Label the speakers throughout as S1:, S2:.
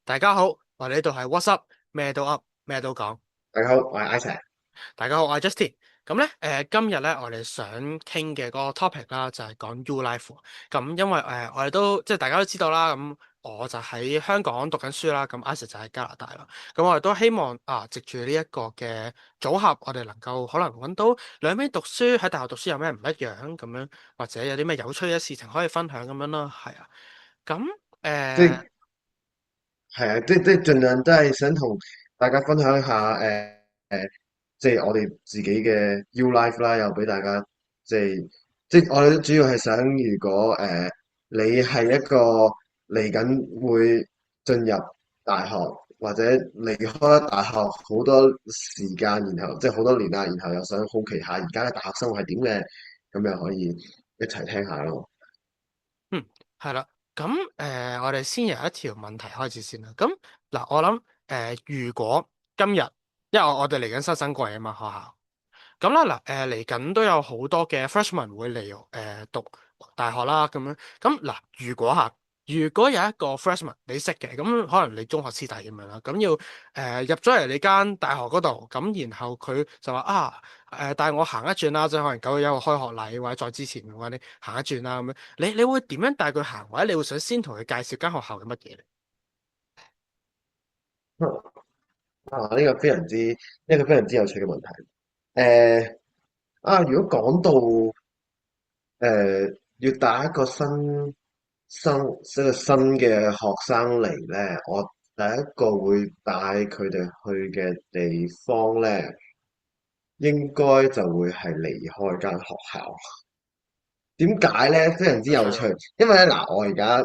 S1: 大家好，我哋呢度係 What's Up，咩都 up，咩都講。
S2: 大家好，我係 Isaac。
S1: 大家好，我係 Justin。咁咧，今日咧，我哋想傾嘅嗰個 topic 啦，就係講 U Life。咁因為我哋都即係大家都知道啦，咁我就喺香港讀緊書啦，咁 Isaac 就喺加拿大啦。咁我哋都希望藉住呢一個嘅組合，我哋能夠可能揾到兩邊讀書喺大學讀書有咩唔一樣咁樣，或者有啲咩有趣嘅事情可以分享咁樣咯。係啊，咁誒。
S2: 即係啊，即盡量都係想同大家分享一下誒，即係我哋自己嘅 U Life 啦，又俾大家即係我哋都主要係想，如果你係一個嚟緊會進入大學或者離開大學好多時間，然後即係好多年啦，然後又想好奇下而家嘅大學生活係點嘅，咁又可以一齊聽下咯。
S1: 嗯，係啦，咁我哋先由一條問題開始先啦。咁嗱，我諗如果今日，因為我哋嚟緊新生季啊嘛，學校，咁啦嗱，嚟緊都有好多嘅 freshman 會嚟讀大學啦，咁樣，咁嗱，如果有一個 freshman 你識嘅，咁可能你中學師弟咁樣啦，咁要入咗嚟你間大學嗰度，咁然後佢就話帶我行一轉啦，即係可能9月1號開學禮或者再之前嘅話，你行一轉啦咁樣，你會點樣帶佢行，或者你會想先同佢介紹間學校嘅乜嘢咧？
S2: 呢個非常之一個非常之有趣嘅問題。誒、如果講到要帶一個一個新嘅學生嚟咧，我第一個會帶佢哋去嘅地方咧，應該就會係離開間學校。點解咧？非常之有趣，因為咧嗱，我而家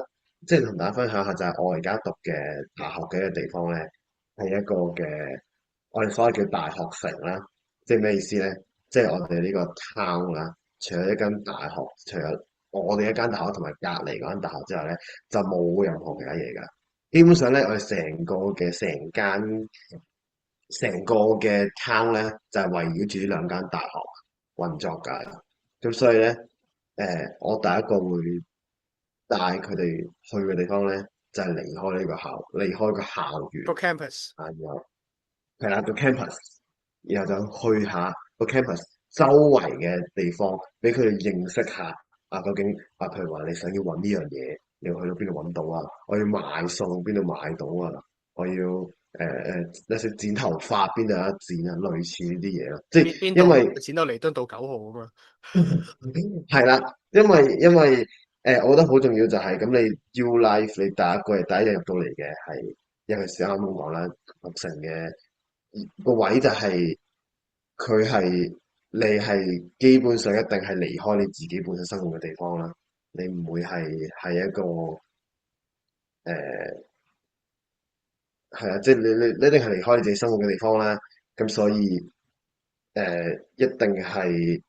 S2: 即係同大家分享下，就係我而家讀嘅大學嘅一個地方咧，係一個嘅我哋所謂叫大學城啦。即係咩意思咧？即係我哋呢個 town 啦，除咗一間大學，除咗我哋一間大學同埋隔離嗰間大學之外咧，就冇任何其他嘢㗎。基本上咧，我哋成個嘅 town 咧，就係圍繞住呢兩間大學運作㗎。咁所以咧，我第一個會帶佢哋去嘅地方咧，就係離開個校園
S1: 個 campus。
S2: 啊，然後係啦，個 campus，然後就去下個 campus 周圍嘅地方，俾佢哋認識下究竟譬如話你想要揾呢樣嘢，你要去到邊度揾到啊？我要買餸，邊度買到啊？我要一時剪頭髮，邊度有得剪啊？類似呢啲嘢咯，即係
S1: 邊邊度啊？
S2: 因為
S1: 剪到彌敦道9號啊嘛。
S2: 係啦，因為我覺得好重要就係咁，你 U Life 你第一日入到嚟嘅係，尤其是啱啱講啦，學成嘅個位就係佢係你係基本上一定係離開你自己本身生活嘅地方啦，你唔會係一個誒係啊，即係你一定係離開你自己生活嘅地方啦，咁所以一定係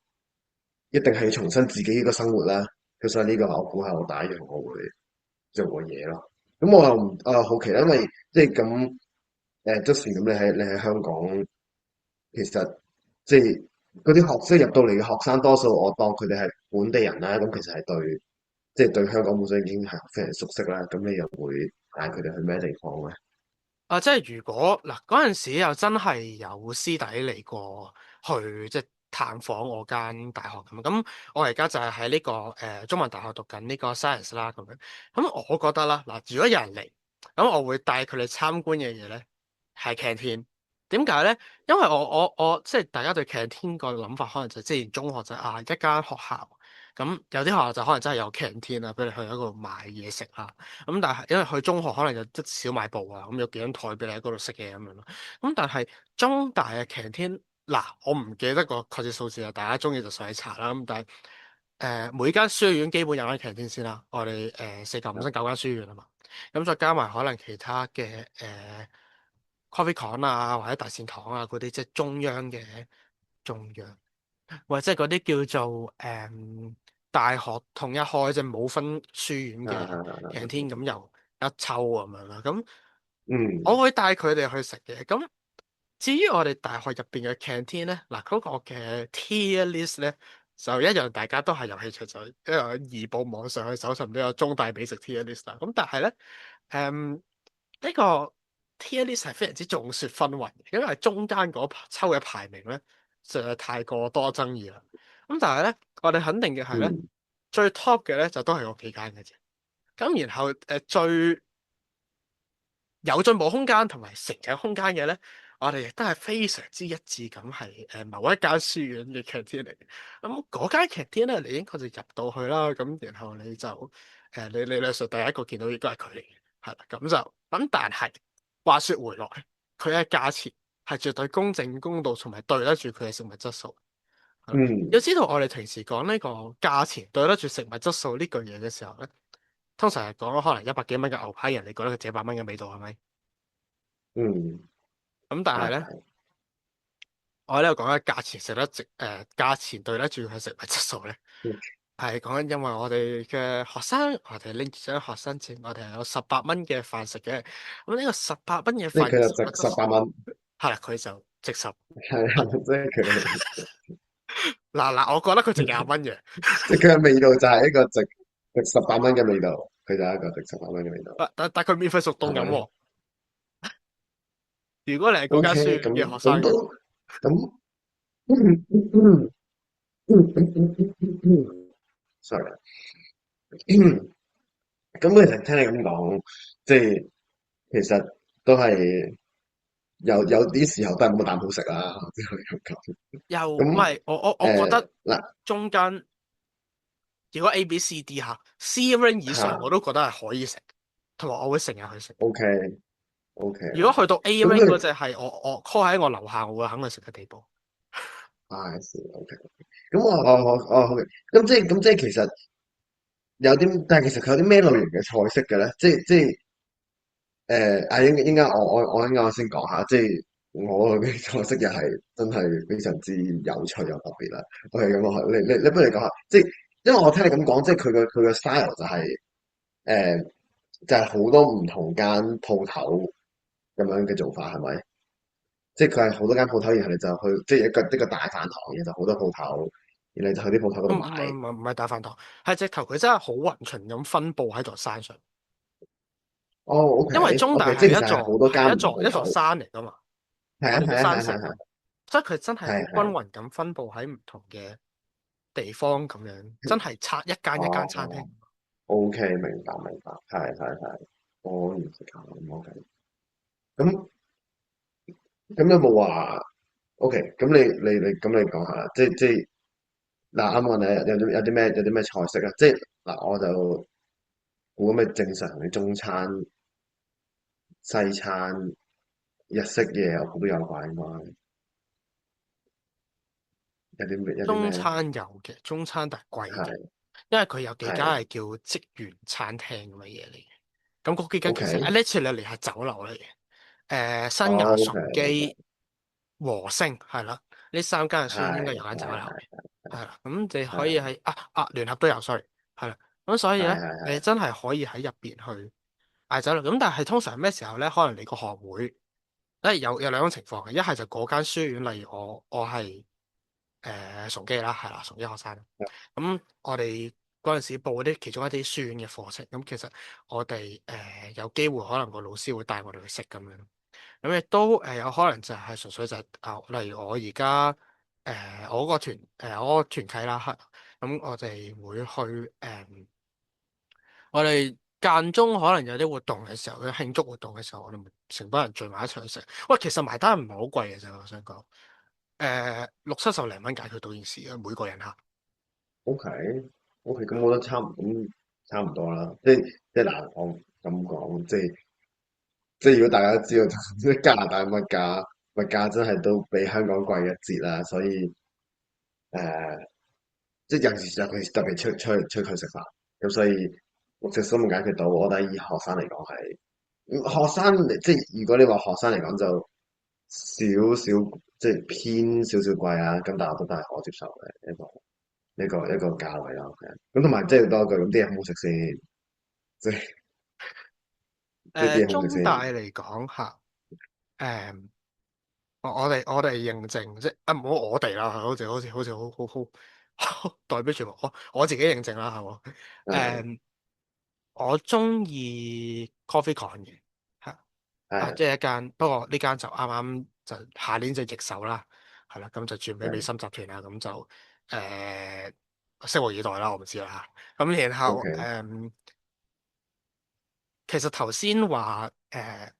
S2: 要重新自己一個生活啦。咁所以呢個我估係我第一樣我會做嘅嘢咯。咁我又唔好奇啦，因為即係咁即使咁你喺香港，其實即係嗰啲即係入到嚟嘅學生，多數我當佢哋係本地人啦。咁其實係對香港本身已經係非常熟悉啦。咁你又會帶佢哋去咩地方咧？
S1: 即係如果嗱嗰陣時又真係有師弟嚟過去即係探訪我間大學咁，我而家就係喺呢個中文大學讀緊呢個 science 啦咁樣。咁我覺得啦嗱，如果有人嚟，咁我會帶佢哋參觀嘅嘢咧係 canteen。點解咧？因為我即係大家對 canteen 個諗法，可能就之前中學就一間學校。咁有啲學校就可能真係有 canteen 啊，俾你去嗰度買嘢食啦。咁但係因為去中學可能有即小賣部啊，咁有幾張台俾你喺嗰度食嘢咁樣咯。咁但係中大嘅 canteen 嗱，我唔記得個確切數字啦，大家中意就上去查啦。咁但係每間書院基本有間 canteen 先啦。我哋四舊五新9間書院啊嘛，咁再加埋可能其他嘅coffee con 啊，或者大善堂啊嗰啲，即係中央嘅中央。或者嗰啲叫做大學統一開，即係冇分書院嘅
S2: 啊，canteen
S1: 咁又一抽咁樣啦。咁我
S2: 嗯，
S1: 會帶佢哋去食嘅。咁至於我哋大學入邊嘅 canteen 咧，嗱嗰個嘅 tier list 咧就一樣，大家都係有興趣就一樣移步網上去搜尋呢個中大美食 tier list 啦。咁但係咧，誒呢個 tier list 係非常之眾說紛紜嘅，因為中間嗰抽嘅排名咧實在太過多爭議啦。咁但係咧，我哋肯定嘅係咧，
S2: 嗯
S1: 最 top 嘅咧就都係嗰幾間嘅啫。咁然後最有進步空間同埋成長空間嘅咧，我哋亦都係非常之一致咁係某一間書院嘅 canteen 嚟嘅。咁嗰間 canteen 咧，你應該就入到去啦。咁然後你就你理論上第一個見到應該係佢嚟嘅，係啦。咁但係話說回來，佢嘅價錢係絕對公正公道，同埋對得住佢嘅食物質素。係啦，
S2: 嗯
S1: 要知道我哋平時講呢個價錢對得住食物質素呢句嘢嘅時候咧，通常係講可能100幾蚊嘅牛排，人哋覺得佢值100蚊嘅味道係咪？
S2: 嗯，
S1: 咁但係咧，
S2: 係
S1: 我喺呢度講嘅價錢價錢對得住佢食物質素咧，
S2: 係。
S1: 係講緊因為我哋嘅學生，我哋拎住張學生證，我哋係有18蚊嘅飯食嘅。咁呢個18蚊嘅
S2: 即係
S1: 飯嘅食物
S2: 佢就值
S1: 質素，18
S2: 蚊，
S1: 係啦，佢就值十。
S2: 係啊，即係佢，
S1: 嗱，我覺得佢值20蚊嘅。
S2: 即係佢嘅味道就係一個值十八蚊嘅味道，佢就係一個值18蚊嘅味道，
S1: 但佢免費熟凍飲
S2: 係咪
S1: 喎。如果你係嗰間書
S2: ？OK，
S1: 院嘅學生嘅，
S2: 咁都咁，嗯嗯嗯嗯，sorry，咁其實聽你咁講，即係其實都係有啲時候都係冇啖好食啦，只可以咁講。
S1: 又唔
S2: 咁
S1: 係我覺得
S2: 嗱
S1: 中間如果 A、B、C、D 嚇 C range 以上我
S2: 嚇
S1: 都覺得係可以食，同埋我會成日去食。
S2: ，OK OK，
S1: 如果去到 A
S2: 咁
S1: range 嗰
S2: 佢
S1: 只係我 call 喺我樓下，我會肯去食嘅地步。
S2: 啊，OK，咁我好嘅，咁即係其實有啲，但係其實佢有啲咩類型嘅菜式嘅咧？即係應該我先講下，即係我嘅菜式又係真係非常之有趣又特別啦。OK，咁你不如講下，即係因為我聽你咁講，即係佢個 style 誒就係好多唔同間鋪頭咁樣嘅做法，係咪？即係佢係好多間鋪頭，然後你就去，即係一個大飯堂，然後就好多鋪頭，然後你就去啲鋪頭嗰
S1: 唔
S2: 度買。
S1: 唔唔唔係大飯堂，係直頭佢真係好勻循咁分佈喺座山上。
S2: 哦，OK
S1: 因為中大
S2: OK，即係其實係好多間唔同鋪頭。
S1: 係一座山嚟噶嘛，我哋叫
S2: 係啊係啊係
S1: 山城啊嘛，
S2: 啊係啊
S1: 所以佢真係好均
S2: 係係。
S1: 勻咁分佈喺唔同嘅地方咁樣，真係一間一間餐廳。
S2: 哦，OK，明白，係，我原來係咁，OK。咁咁有冇話，OK？咁你講下啦，即係嗱，啱問你有啲咩菜式啊？即係嗱，我就估咁嘅正常嘅中餐、西餐、日式嘢，我估都有啩應該。有啲咩？
S1: 中餐有嘅，中餐但係貴啲，
S2: 係
S1: 因為佢有幾間
S2: 係
S1: 係叫職員餐廳咁嘅嘢嚟嘅。咁嗰幾間其實
S2: OK。literally
S1: 係酒樓嚟嘅。新雅、
S2: 哦，OK
S1: 崇基、和星係啦，呢三間嘅書院應該有間酒樓嘅，
S2: 係
S1: 係啦。咁你可以
S2: 係
S1: 喺聯合都有，sorry，係啦。咁所以咧，你
S2: 係
S1: 真係可以喺入邊去嗌酒樓。咁但係通常咩時候咧？可能你個學會，有兩種情況嘅，一係就嗰間書院，例如我係崇基啦，係啦，崇基學生。咁我哋嗰陣時報啲其中一啲書院嘅課程，咁其實我哋有機會可能個老師會帶我哋去識咁樣。咁亦都有可能就係純粹就係例如我而家我個團契啦，咁我哋會去我哋間中可能有啲活動嘅時候，有慶祝活動嘅時候，我哋咪成班人聚埋一齊去食。喂，其實埋單唔係好貴嘅啫，我想講，60-70零蚊解決到件事嘅每個人嚇。
S2: OK，OK，咁我覺得差唔多啦。即係嗱，我咁講，即係如果大家都知道，即係加拿大物價真係都比香港貴一截啦，所以誒，即係尤其是特別出去食飯，咁所以六食都冇解決到。我覺得以學生嚟講係，學生即係如果你話學生嚟講就少少，即係偏少少貴啊，咁但係我覺得係可接受嘅一個價位咯，係啊。咁同埋即係多一句，咁啲嘢好唔好食先？即係啲嘢好唔好食先？
S1: 中大嚟講嚇，誒、我哋認證即係唔好我哋啦，好似好代表住我自己認證啦，係冇？
S2: 係
S1: 我中意 coffee con 嘅嚇，
S2: 係
S1: 即係一間，不過呢間就啱啱就下年就易手啦，係啦，咁就轉俾美
S2: 係
S1: 心集團啦，咁就誒拭目以待啦，我唔知啦。咁然後
S2: ，OK，
S1: 其實頭先話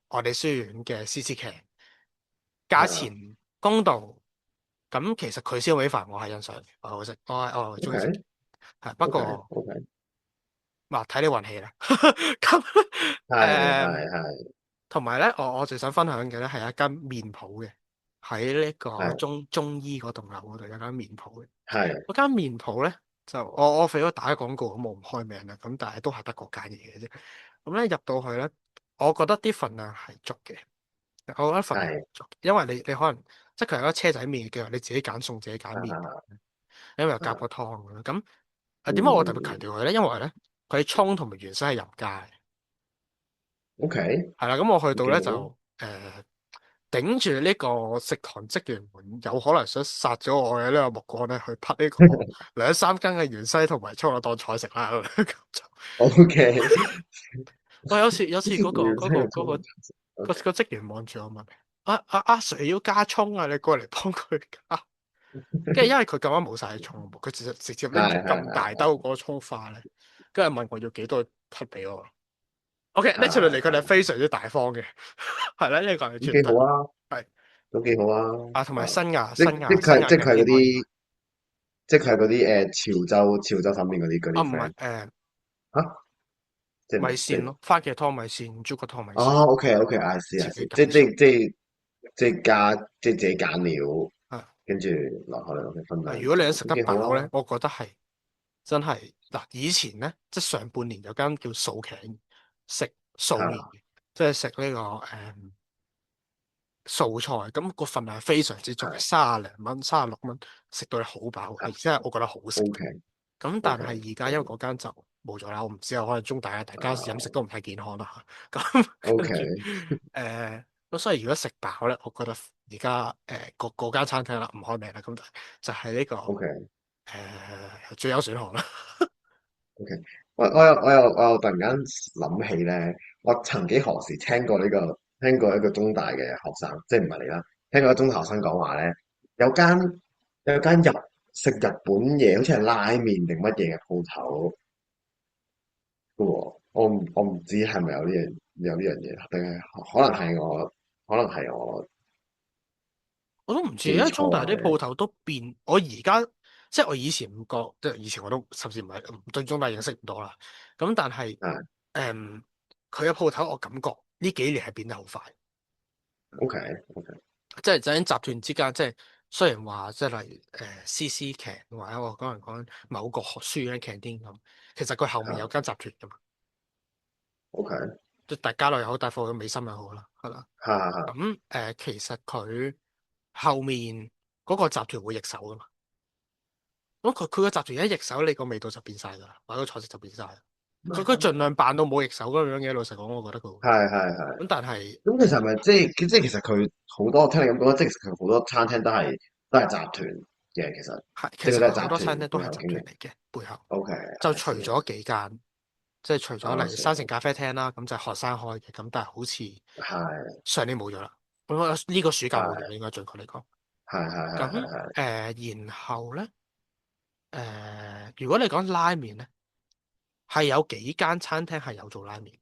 S1: 我哋書院嘅 CC 劇價
S2: 啊
S1: 錢公道，咁其實佢先會煩我係欣賞嘅，我好識，我係中意食嘅，係不過
S2: ，OK，OK，
S1: 嗱睇你運氣啦。咁
S2: 係係係
S1: 同埋咧，我最想分享嘅咧係一間麵鋪嘅，喺呢個
S2: 係
S1: 中醫嗰棟樓嗰度有間麵鋪嘅。
S2: 係
S1: 嗰間麵鋪咧就我肥咗打咗廣告，咁我唔開名啦。咁但係都係得嗰間嘢嘅啫。咁咧入到去咧，我覺得啲份量係足嘅。我覺得份量係
S2: 係，
S1: 足嘅，因為你可能即係佢係一個車仔麵嘅，你自己揀餸，自己揀麵，
S2: 啊
S1: 因為有夾個
S2: 啊
S1: 湯咁樣。咁點解我特別強
S2: 嗯
S1: 調佢咧？因為咧佢葱同埋芫茜係入街嘅。
S2: ，OK，
S1: 係啦，咁我去到
S2: 幾好啊，
S1: 咧就頂住呢個食堂職員們有可能想殺咗我嘅呢個目光咧，去拍呢個兩三斤嘅芫茜同埋葱我當菜食啦。咁就
S2: ，OK，
S1: 我有次嗰、個嗰、個
S2: 原生嘅
S1: 嗰、個個、
S2: ，OK，
S1: 個職員望住我問：阿 Sir 要加葱啊？你過嚟幫佢加。跟住因為佢咁啱冇晒葱，佢直接拎住
S2: 係係
S1: 咁大兜嗰個葱花咧，跟住問我要幾多 cut 俾我。OK，呢次嚟佢哋
S2: 係
S1: 非常之大方嘅，係啦，呢個係
S2: 咁
S1: 絕對
S2: 幾好啊，
S1: 係
S2: 都幾好啊，
S1: 同埋
S2: 啊，
S1: 新芽
S2: 即
S1: 新芽新芽嘅
S2: 即係嗰
S1: 麵我要買。
S2: 啲，即係嗰啲潮州粉麵嗰啲
S1: 唔係
S2: friend 嚇，即
S1: 米
S2: 係即係
S1: 線咯，番茄湯米線、豬骨湯米線，
S2: 哦，OK，I see
S1: 自
S2: I
S1: 己
S2: see，
S1: 揀餸。
S2: 即係加即係自己揀料，
S1: 啊
S2: 跟住落去落去分量做，
S1: 如果你想食得
S2: 都幾好
S1: 飽咧，
S2: 啊，
S1: 我覺得係真係嗱，以前咧即係上半年有間叫素頸食素麵
S2: 嚇
S1: 嘅，即係食呢個素菜，咁個份量係非常之足嘅，
S2: 係
S1: 30零蚊、36蚊，食到你好飽，係
S2: 嚇
S1: 真係我覺得好食。
S2: ，OK
S1: 咁但
S2: OK，
S1: 係而家因為
S2: 好
S1: 嗰間就冇咗啦，我唔知啊，可能中大啊，大家飲食
S2: 啊
S1: 都唔太健康啦嚇。咁跟住
S2: ，OK
S1: 咁所以如果食飽咧，我覺得而家嗰間餐廳啦，唔開名啦，咁就係呢個
S2: OK。
S1: 最優選項啦。
S2: O.K. 我又突然間諗起咧，我曾幾何時聽過一個中大嘅學生，即係唔係你啦，聽過一中大學生講話咧，有間有間食日本嘢，好似係拉麵定乜嘢嘅鋪頭嘅喎，我唔知係咪有呢樣嘢，定係可能係我
S1: 我都唔知，因
S2: 記
S1: 為中大啲
S2: 錯嘅，
S1: 鋪頭都變。我而家即係我以前唔覺，即係以前我都甚至唔係對中大認識唔多啦。咁但係
S2: 啊
S1: 誒，佢嘅鋪頭我感覺呢幾年係變得好快。
S2: ，OK OK，
S1: 即係就喺集團之間，即係雖然話即係例如CC 劇或者我講某個學書院 canteen 咁，其實佢後面有間集團噶嘛，OK，即係大家樂又好，大貨嘅美心又好啦，係啦。
S2: 哈哈哈，
S1: 咁其實佢後面嗰個集團會易手噶嘛，咁佢個集團一易手，你個味道就變晒噶啦，或者個菜式就變晒啦。佢盡量扮到冇易手咁樣嘅，老實講，我覺得佢會。
S2: 係係係。
S1: 咁但係
S2: 咁其實係咪即係其實佢好多聽你咁講，即係其實好多餐廳都係集團嘅，其實
S1: 其實
S2: 即係佢都係集
S1: 佢好多餐廳都係集
S2: 團背後經營。
S1: 團嚟嘅背後。就
S2: OK，I
S1: 除
S2: see，I
S1: 咗
S2: see，
S1: 幾間，即係除咗
S2: 啊，
S1: 例如山城咖啡廳啦，咁就係學生開嘅，咁但係好似
S2: 係
S1: 上年冇咗啦，咁呢個暑假冇咗，
S2: 係
S1: 應該準確嚟講。
S2: 係
S1: 咁
S2: 係
S1: 然後咧如果你講拉麵咧，係有幾間餐廳係有做拉麵，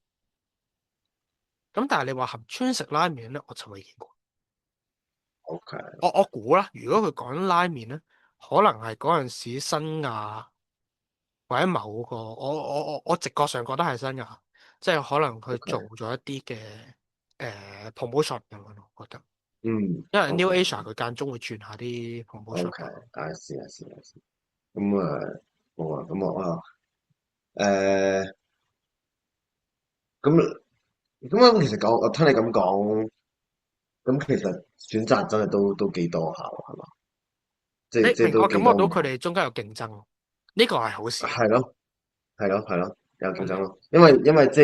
S1: 咁但係你話合川食拉麵咧，我就未見過。
S2: ，OK，
S1: 我估啦，如果佢講拉麵咧，可能係嗰陣時新亞或者某個，我直覺上覺得係新亞，即係可能佢
S2: OK，
S1: 做咗一啲嘅promotion 咁樣咯，我覺得。
S2: 嗯
S1: 因為 New Asia
S2: ，OK，OK，
S1: 佢間中會轉下啲 promotion 啊。
S2: I see，I see，咁好啊，咁誒，咁其實講，我聽你咁講，咁其實選擇真係都幾多下喎，係嘛？即係都
S1: 我感覺到
S2: 幾多唔同，
S1: 佢哋中間有競爭咯，呢個係好事嚟。
S2: 係咯。係咯，有競爭
S1: OK，
S2: 咯。因為即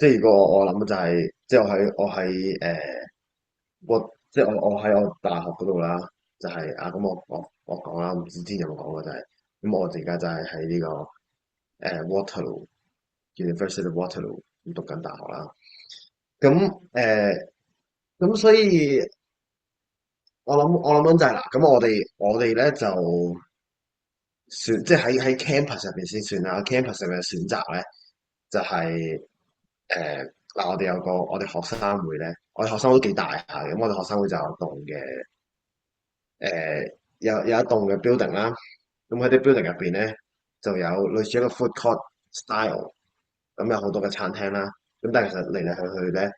S2: 係如果我諗就係、即係我喺即係我喺我大學嗰度啦，就係、咁我講啦，唔知之前有冇講過就係、咁我而家就係喺呢個Waterloo University of Waterloo 咁讀緊大學啦。咁所以我諗緊就係啦，咁我哋咧就選即係喺 campus 入邊先算啦，campus 入邊嘅選擇咧就係嗱，我哋學生會咧，我哋學生會都幾大下嘅，咁我哋學生會就有棟嘅有一棟嘅 building 啦，咁喺啲 building 入邊咧就有類似一個 food court style，咁有好多嘅餐廳啦，咁但係其實嚟嚟去去咧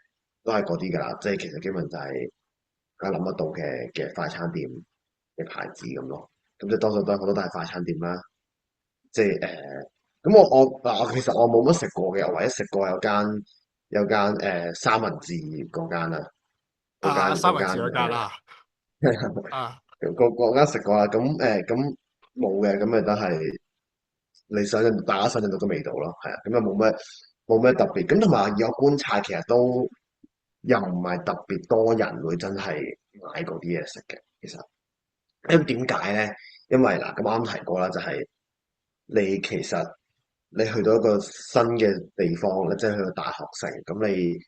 S2: 都係嗰啲㗎啦，即係其實基本就係大家諗得到嘅快餐店嘅牌子咁咯，咁即係多數都好多都係快餐店啦，即係咁我其實我冇乜食過嘅，我唯一食過有間三文治嗰間啦，
S1: 三文治
S2: 嗰間
S1: 嗰間啦，啊
S2: 嗰間食過啦，咁冇嘅，咁咪都係大家想象到嘅味道咯，係啊，咁又冇咩特別，咁同埋以我觀察，其實都又唔係特別多人會真係買嗰啲嘢食嘅，其實，因為點解咧？因為嗱，咁啱提過啦，就係你其實你去到一個新嘅地方咧，即係去到大學城，咁你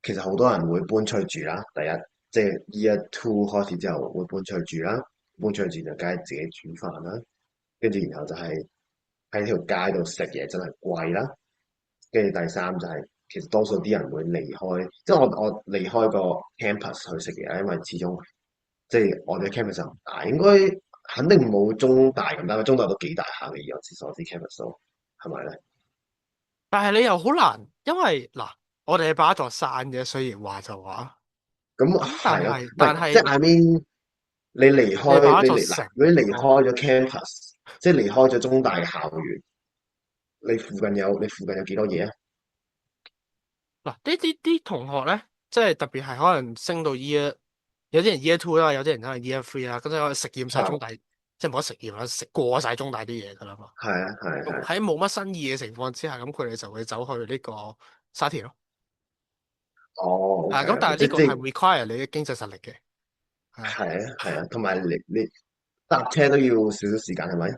S2: 其實好多人會搬出去住啦。第一，即係 Year Two 開始之後會搬出去住啦，搬出去住就梗係自己煮飯啦，跟住然後就係喺條街度食嘢真係貴啦。跟住第三就係、其實多數啲人會離開，即係我離開個 campus 去食嘢，因為始終即係我哋 campus 就唔大，應該肯定冇中大咁大，中大都幾大下嘅，以我所知 campus 都係咪咧？
S1: 但係你又好難，因為嗱，我哋係霸一座山嘅，雖然話就話，
S2: 咁
S1: 咁但
S2: 係咯，
S1: 係
S2: 唔係即係 I mean 你離
S1: 你係霸一
S2: 開你離嗱，
S1: 座城，
S2: 如果你離
S1: 哦，
S2: 開咗 campus，即係離開咗中大嘅校園，你附近有幾多嘢啊？
S1: 嗱，啲同學咧，即係特別係可能升到 year，有啲人 year two 啦，有啲人可能 year three 啦，咁就可能食厭晒中
S2: 係
S1: 大，即係冇得食厭啦，食過晒中大啲嘢噶啦嘛。
S2: 係啊係係。
S1: 喺冇乜新意嘅情況之下，咁佢哋就會走去呢個沙田咯。
S2: 哦
S1: 啊，，OK 咁但
S2: OK，
S1: 係呢個係 require 你嘅經濟實力嘅，係啊，
S2: 係啊，同埋你搭車都要少少時間係咪？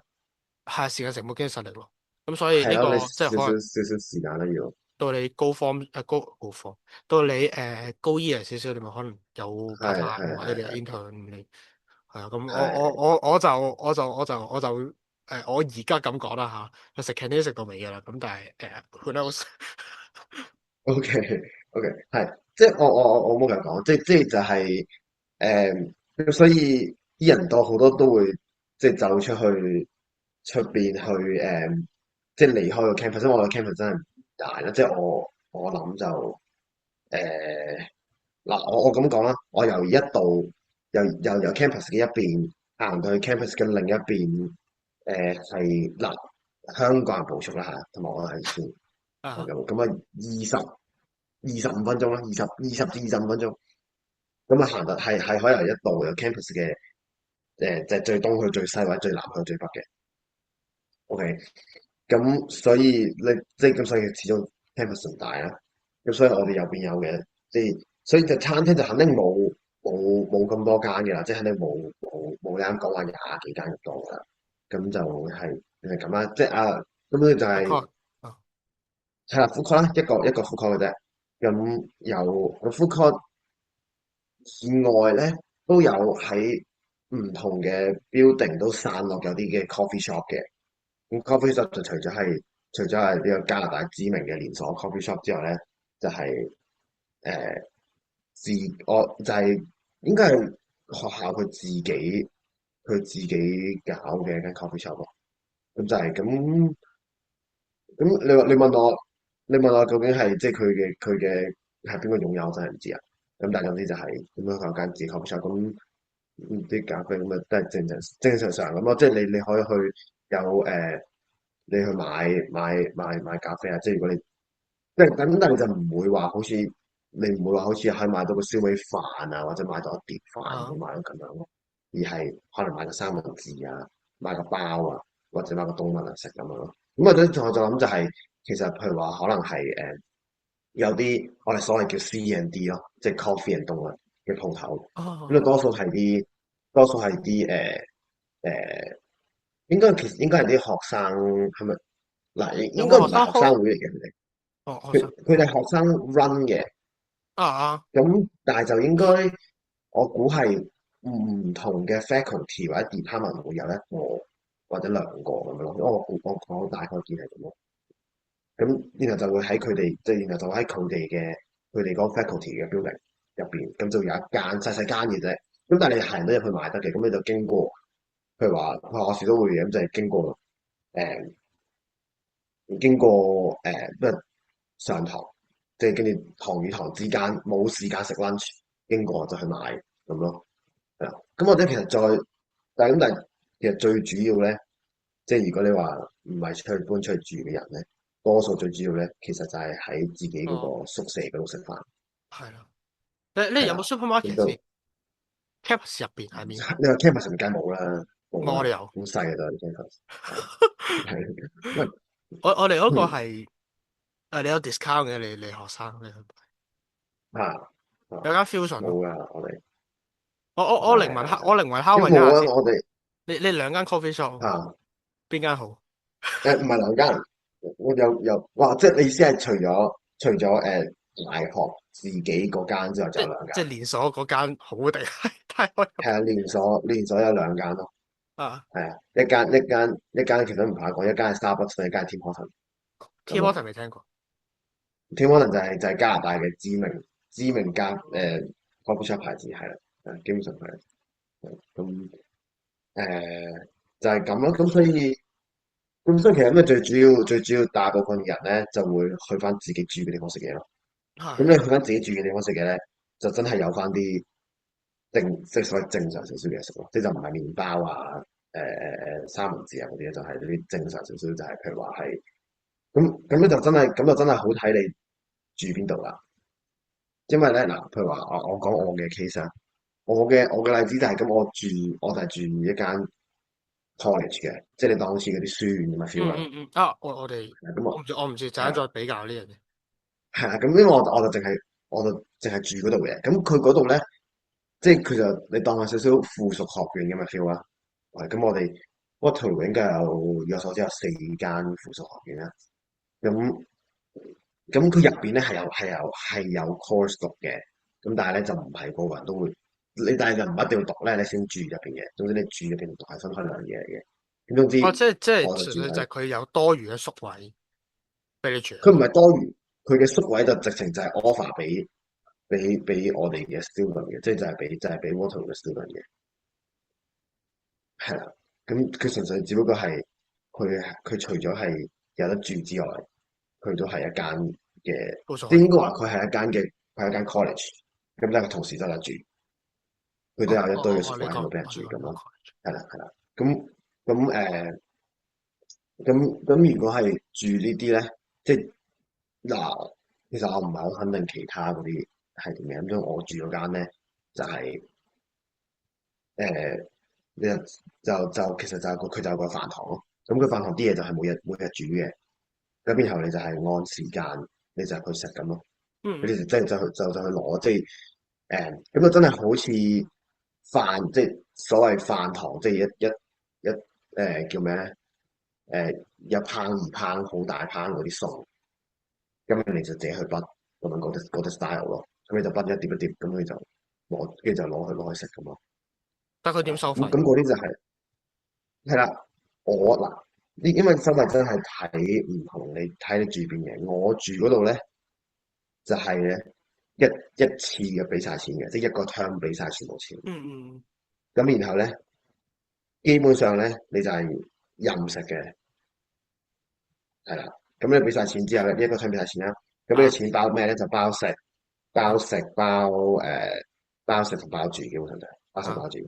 S1: 係時間成本經濟實力咯。咁所以
S2: 係咯，你
S1: 呢個即係
S2: 少少
S1: 可能
S2: 少少時間啦要。
S1: 到你高方高方，到你高 year 少少，你咪可能有 part
S2: 係
S1: time
S2: 係
S1: 或者你有
S2: 係
S1: intern 你係啊。咁
S2: 係。
S1: 我而家咁講啦嚇，食 canteen 食到尾㗎啦。咁但係who knows？OK
S2: OK，係，即係我冇咁講，即係就係所以啲人好多都會即係走出去出邊去即係離開個 campus，因為我個 campus 真係唔大啦，即係我諗就嗱，我咁講啦，我由 campus 嘅一邊行到去 campus 嘅另一邊，係嗱香港人步速啦嚇，同埋我係算係
S1: 啊
S2: 咁啊25分鐘啦，二十至25分鐘，咁啊行得係可以由一度由 campus 嘅就係最東去最西或者最南去最北嘅，OK，咁所以即係咁所以始終 campus 唔大啦，咁所以我哋右邊有嘅，即係所以就餐廳就肯定冇咁多間嘅啦，即係肯定冇你啱講話廿幾間咁多噶啦，咁就係咁啦，即係咁咧就
S1: ，food
S2: 係
S1: court 啊
S2: 係啦，food court 啦，一個 food court 嘅啫，咁有個 food court 以外咧，都有喺唔同嘅 building 都散落有啲嘅 coffee shop 嘅。咁 coffee shop 就除咗係呢個加拿大知名嘅連鎖 coffee shop 之外咧，就係、誒、我就係、應該係學校佢自己搞嘅一間 coffee shop 咯。咁就係咁你問我究竟係即係佢嘅係邊個擁有，真係唔知啊。咁但係總之就係咁樣佢有間自己 coffee shop，咁啲咖啡咁啊都係正常咁咯。即係你可以去有你去買咖啡啊。即係如果你即係咁，但係你就唔會話好似你唔會話好似係買到個燒味飯啊，或者買到一碟飯唔會
S1: 啊
S2: 買到咁樣咯，而係可能買個三文治啊，買個包啊，或者買個冬粉嚟食咁樣咯。咁或者我就諗就係、其實譬如話可能係有啲我哋所謂叫 C&D 咯，即係 coffee and 凍粉嘅鋪頭，咁啊
S1: 啊，
S2: 多數係啲誒，其實應該係啲學生係咪？嗱，應該
S1: 有冇學生
S2: 唔係學生
S1: hold？
S2: 會嚟嘅佢哋，
S1: 哦，學生
S2: 佢哋學生 run 嘅，
S1: 啊啊，
S2: 咁但係就應該我估係唔同嘅 faculty 或者 department 會有一個或者兩個咁樣咯，因為我大概見係咁咯。咁然後就會喺佢哋即係然後就喺佢哋嗰個 faculty 嘅 building 入邊，咁就有一間細細間嘅啫。咁但係你行得入去買得嘅，咁你就經過，譬如話學士都會嘅，咁就係經過咩上堂，即係跟住堂與堂之間冇時間食 lunch，經過就去買咁咯。係啦，咁我覺得其實但係其實最主要咧，即係如果你話唔係搬出去住嘅人咧，多數最主要咧，其實就係喺自己嗰
S1: 哦，
S2: 個宿舍嗰度食飯。
S1: 係咯。你有冇
S2: 係啦，咁
S1: supermarket 先
S2: 就
S1: ？campus 入邊係面
S2: 你話 campus 梗係冇啦，冇啦，
S1: 冇我哋有。
S2: 好細嘅都係 campus。係，喂，
S1: 我哋嗰個
S2: 嗯
S1: 係你有 discount 嘅，你學生你去買
S2: 啊啊
S1: 有間 fusion 咯。
S2: 冇噶，我哋
S1: 我靈魂
S2: 係
S1: 我靈魂拷
S2: 因為冇啊，
S1: 問一下先。
S2: 我哋
S1: 你兩間 coffee shop
S2: 啊。
S1: 邊間好？
S2: 唔係兩間，我有，哇！即係你意思係除咗大學自己嗰間之外，仲有兩間，
S1: 即係連鎖嗰間好定係太開入
S2: 係啊，連鎖有兩間咯，
S1: 啊
S2: 係啊，一間其實唔怕講，一間係 Starbucks，一間係 Tim Hortons 咁
S1: ？Tim
S2: 咯。
S1: Hortons 未聽過。
S2: Tim Hortons 就係加拿大嘅知名coffee shop 牌子，係啦，基本上係咁就係咁咯。咁所以其實咩最主要大部分人咧就會去翻自己住嘅地方食嘢咯。咁
S1: 係
S2: 你去翻自己住嘅地方食嘢咧，就真係有翻啲即係所謂正常少少嘅嘢食咯，即係就唔係麵包啊、三文治啊嗰啲，就係啲正常少少，就係譬如話係咁咧就真係好睇你住邊度啦。因為咧嗱，譬如話我講我嘅 case 啊，我嘅例子就係咁，我就係住一間 college 嘅，即係你當好似嗰啲書院咁嘅 feel 啦。
S1: 啊！我哋
S2: 咁我
S1: 我唔知，陣
S2: 係啦。
S1: 間再比較呢樣嘢。
S2: 係啊，咁因為我就淨係住嗰度嘅，咁佢嗰度咧，即係佢就你當係少少附屬學院咁嘅 feel 啦。咁我哋 Waterloo 應該以我所知有4間附屬學院啦。咁咁佢入邊咧係有 course 讀嘅，咁但係咧就唔係個個人都會，但係就唔一定要讀咧，你先住入邊嘅。總之你住入邊讀係分開兩嘢嚟嘅。咁總
S1: 哦，
S2: 之
S1: 即係
S2: 我就住喺，
S1: 純粹就係佢有多餘嘅宿位俾你住。
S2: 佢唔係多餘，佢嘅宿位就直情就係 offer 俾我哋嘅 student 嘅，即係就係俾 Waterloo 嘅 student 嘅，係啦。咁佢純粹只不過係佢除咗係有得住之外，佢都係一間嘅，
S1: 冇所謂。
S2: 即係應該話佢係一間 college，咁咧佢同時都有得住，佢都有一堆嘅宿
S1: 你講
S2: 位喺度俾人住咁咯。
S1: 你講
S2: 係啦係啦，咁如果係住呢啲咧，即係嗱，其實我唔係好肯定其他嗰啲係點樣，咁所以我住嗰間咧就係、誒，你就其實就佢就有個飯堂咯。咁佢飯堂啲嘢就係每日煮嘅，咁然後你就係按時間你就去食咁咯。你哋
S1: 嗯嗯
S2: 即係就去攞，即係咁就真係好似飯，即係所謂飯堂，即係一叫咩咧？一烹二烹好大烹嗰啲餸，咁你就自己去畢咁樣嗰啲 style 咯。咁你就畢一碟一碟，咁你就攞，跟住就攞去食咁咯。
S1: 但佢點收
S2: 咁
S1: 費？
S2: 嗰啲就係啦。嗱，因為收費真係睇唔同，你睇你住邊嘅。我住嗰度咧就係咧一次嘅俾晒錢嘅，即係一個 term 俾晒全部錢。
S1: 嗯。
S2: 咁然後咧，基本上咧你就係任食嘅，係啦。咁你俾晒錢之後咧，呢一個 term 俾晒錢啦。咁呢個
S1: 啊
S2: 錢包咩咧？就包食同包住，基本上就係包食
S1: 啊
S2: 包住。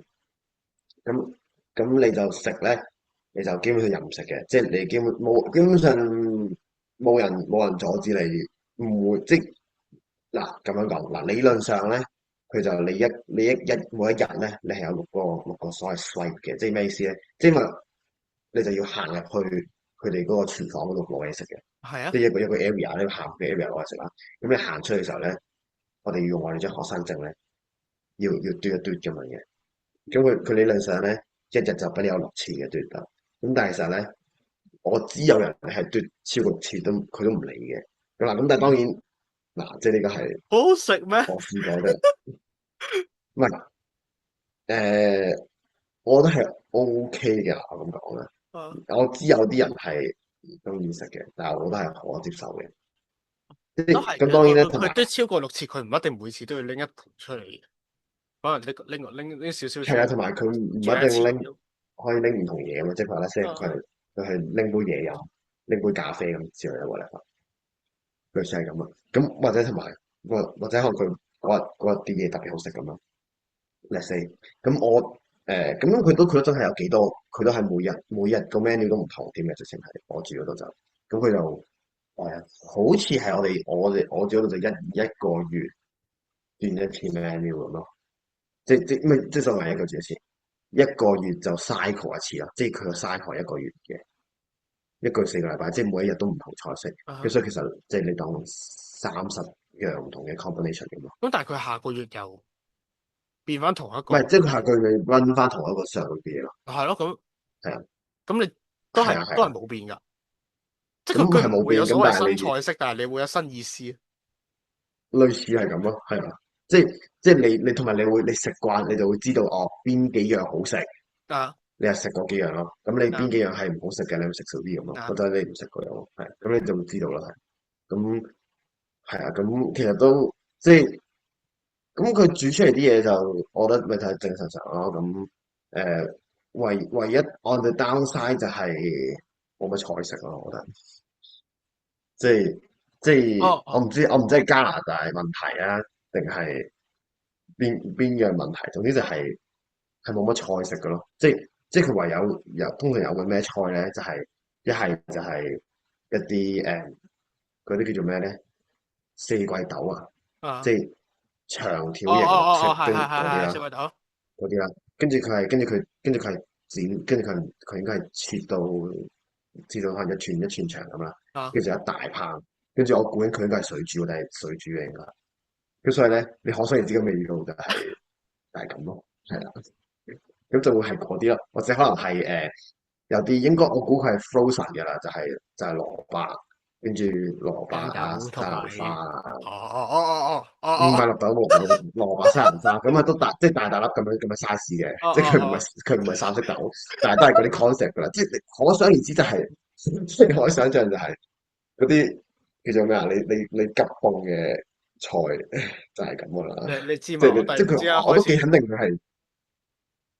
S2: 咁你就食咧，你就基本上任食嘅，即係你基本上冇人阻止你，唔會即係嗱咁樣講嗱，理論上咧，佢就你每一日咧，你係有六個所謂 swipe 嘅，即係咩意思咧？即係話你就要行入去佢哋嗰個廚房嗰度攞嘢食嘅，
S1: 係啊。
S2: 即係一個 area 你行嘅 area 攞嘢食啦。咁你行出去嘅時候咧，我哋要用我哋張學生證咧，要嘟一嘟咁樣嘅。咁佢理論上咧，一日就俾你有6次嘅嘟得。咁但係其實咧，我知有人係嘟超過6次佢都唔理嘅。咁但係當然嗱，即係呢個係
S1: 好好食咩？
S2: 我試過嘅，唔係誒，我覺得係 OK 嘅，我咁講啦。
S1: 啊，
S2: 我知有啲人係唔中意食嘅，但係我覺得係可接受嘅。即係
S1: 都係嘅。
S2: 咁當然咧，同埋
S1: 佢都超過6次，佢唔一定每次都要拎一盤出嚟嘅，可能拎少少出
S2: 係啊，
S1: 嚟
S2: 同埋佢唔
S1: 轉一
S2: 一定拎，
S1: 次咁。
S2: 可以拎唔同嘢咁嘛。即係話咧，即係
S1: 啊
S2: 佢係拎杯嘢飲，拎杯咖啡咁之類嘅 whatever，類似係咁啊。咁或者同埋或者可能佢嗰日啲嘢特別好食咁咯。let's say 咁咁樣佢都真係有幾多，佢都係每日個 menu 都唔同添嘅，直情係我住嗰度就咁佢就好似係我住嗰度就一個月轉一次 menu 咁咯，即係所謂一個月一次，一個月就 cycle 一次啦，即係佢個 cycle 一個月嘅一個月4個禮拜，即係每一日都唔同菜式，咁
S1: 啊！
S2: 所以其實即係你當30樣唔同嘅 combination 咁咯，
S1: 咁但係佢下個月又變翻同一個，
S2: 唔係即係佢下個月咪 run 翻同一個上個月嘅嘢咯，
S1: 係咯。咁
S2: 係啊
S1: 咁你都係都係
S2: 係啊係啊，
S1: 冇變㗎，即係
S2: 咁
S1: 佢唔會有
S2: 係冇變，咁
S1: 所謂新
S2: 但係你。
S1: 菜式，但係你會有新意思
S2: 類似係咁咯，係啊，即係你同埋你食慣，你就會知道哦邊幾樣好食，
S1: 啊
S2: 你係食嗰幾樣咯。咁你邊
S1: 啊
S2: 幾樣係唔好食嘅，你會食少啲咁咯，或
S1: 啊！
S2: 者你唔食嗰樣咯，係，咁你就會知道啦，係。咁係啊，咁其實都即係咁佢煮出嚟啲嘢就，我覺得咪就係正常常咯。咁唯一 on the downside 就係冇乜菜食咯，我覺得。即係即係
S1: 哦哦，
S2: 我唔知係加拿大問題啊，定係邊樣問題？總之就係冇乜菜食嘅咯。即係佢唯有通常有嘅咩菜咧，就係一係就係一啲嗰啲叫做咩咧？四季豆啊，即
S1: 啊
S2: 係長條
S1: 哦哦
S2: 形綠色
S1: 哦哦，係
S2: 跟住
S1: 係係係，
S2: 嗰啲啦，
S1: 小鬼豆
S2: 嗰啲啦。跟住佢係剪，跟住佢應該係切到可能一寸一寸長咁啦。
S1: 啊！
S2: 跟住就一大棒，跟住我估緊佢應該係水煮，但係水煮嘅應該。咁所以咧，你可想而知嘅味道就係咁咯，係啦。咁就會係嗰啲咯，或者可能係有啲應該我估佢係 frozen 嘅啦，就係蘿蔔，跟住蘿蔔
S1: 醬
S2: 啊、
S1: 油同埋
S2: 西蘭花啊，
S1: 哦哦哦哦
S2: 唔係
S1: 哦
S2: 蘿蔔西蘭花，咁啊都大大粒咁嘅 size 嘅，
S1: 哦
S2: 即係
S1: 哦
S2: 佢唔係三色豆，但係都係嗰啲 concept 噶啦，即係你可想而知就係、即係可以想象就係嗰啲叫做咩啊？你急凍嘅菜就係咁噶
S1: 你
S2: 啦，
S1: 你知嘛？
S2: 即係
S1: 我突然之間
S2: 我都
S1: 開始，
S2: 幾肯定佢係，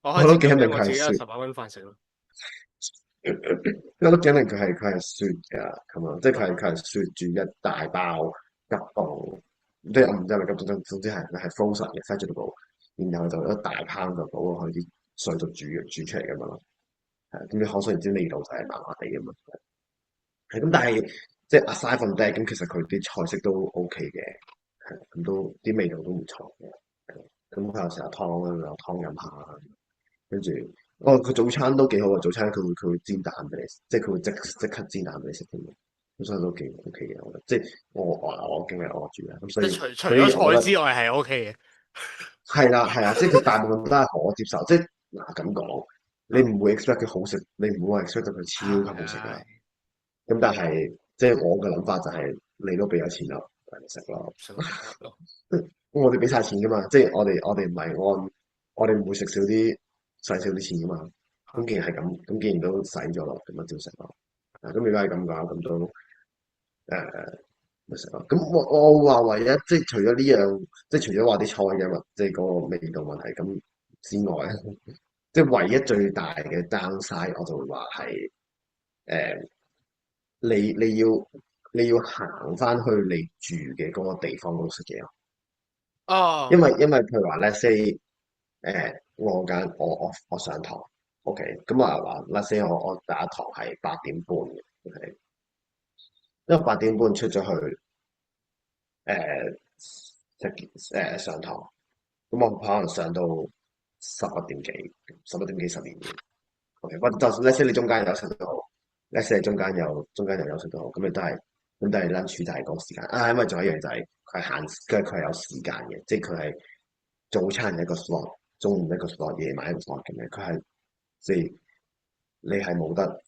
S1: 我開
S2: 我都幾肯定
S1: 始感恩我
S2: 佢係雪。
S1: 自己有18蚊飯食咯。
S2: 我都幾肯定佢係雪㗎咁樣，即係佢係
S1: 啊
S2: 佢係雪住一大包急凍，即係我唔知係咪急凍，總之係 frozen 嘅 vegetable，然後就一大烹就倒落去啲水度煮出嚟咁樣咯。係咁你可想而知味道就係麻麻地咁樣。係咁，但係即係 aside from that，咁其實佢啲菜式都 OK 嘅，係咁都啲味道都唔錯嘅。咁佢有時候湯有湯飲下，跟住佢早餐都幾好啊！早餐佢會煎蛋俾你，即係佢會即刻煎蛋俾你食添嘅，咁所以都幾 OK 嘅，我覺得。即係我經歷我住啦，咁所以
S1: 即係除咗
S2: 所以我覺得
S1: 菜之外係 OK 嘅。
S2: 係啦係啊，即係佢大部分都係可接受。即係嗱咁講，你
S1: 啊，
S2: 唔會 expect 佢好食，你唔會話 expect 到佢超級好食㗎。
S1: 係
S2: 咁但係即係我嘅諗法就係，你都俾咗錢啦，咪食咯。
S1: 食咯食咯。
S2: 我哋俾晒錢噶嘛，即係我哋唔係我哋唔會食使少啲錢噶嘛。咁既然係咁，咁既然都使咗咯，咁咪照食咯。咁如果係咁嘅話，咁都咪食咯。咁我話唯一即係除咗呢樣，即係除咗話啲菜嘅即係嗰個味道問題咁之外，即係唯一最大嘅 downside，我就會話係誒你要行翻去你住嘅嗰個地方嗰度食嘢咯。因
S1: 哦
S2: 為譬如話咧，say 我上堂，OK，咁啊話，let's say 我第一堂係8點半嘅，OK，因為8點半出咗去誒上堂，咁我可能上到11點幾、11點幾12點，OK，或者就算 let's say 你中間有休息都好，let's say 你中間有休息都好，咁都係 lunch 就係嗰個時間啊，因為仲有一樣就係佢係有時間嘅，即係佢係早餐一個 slot，中午一個 slot，夜晚一個 slot 咁樣，佢係即係你係冇得，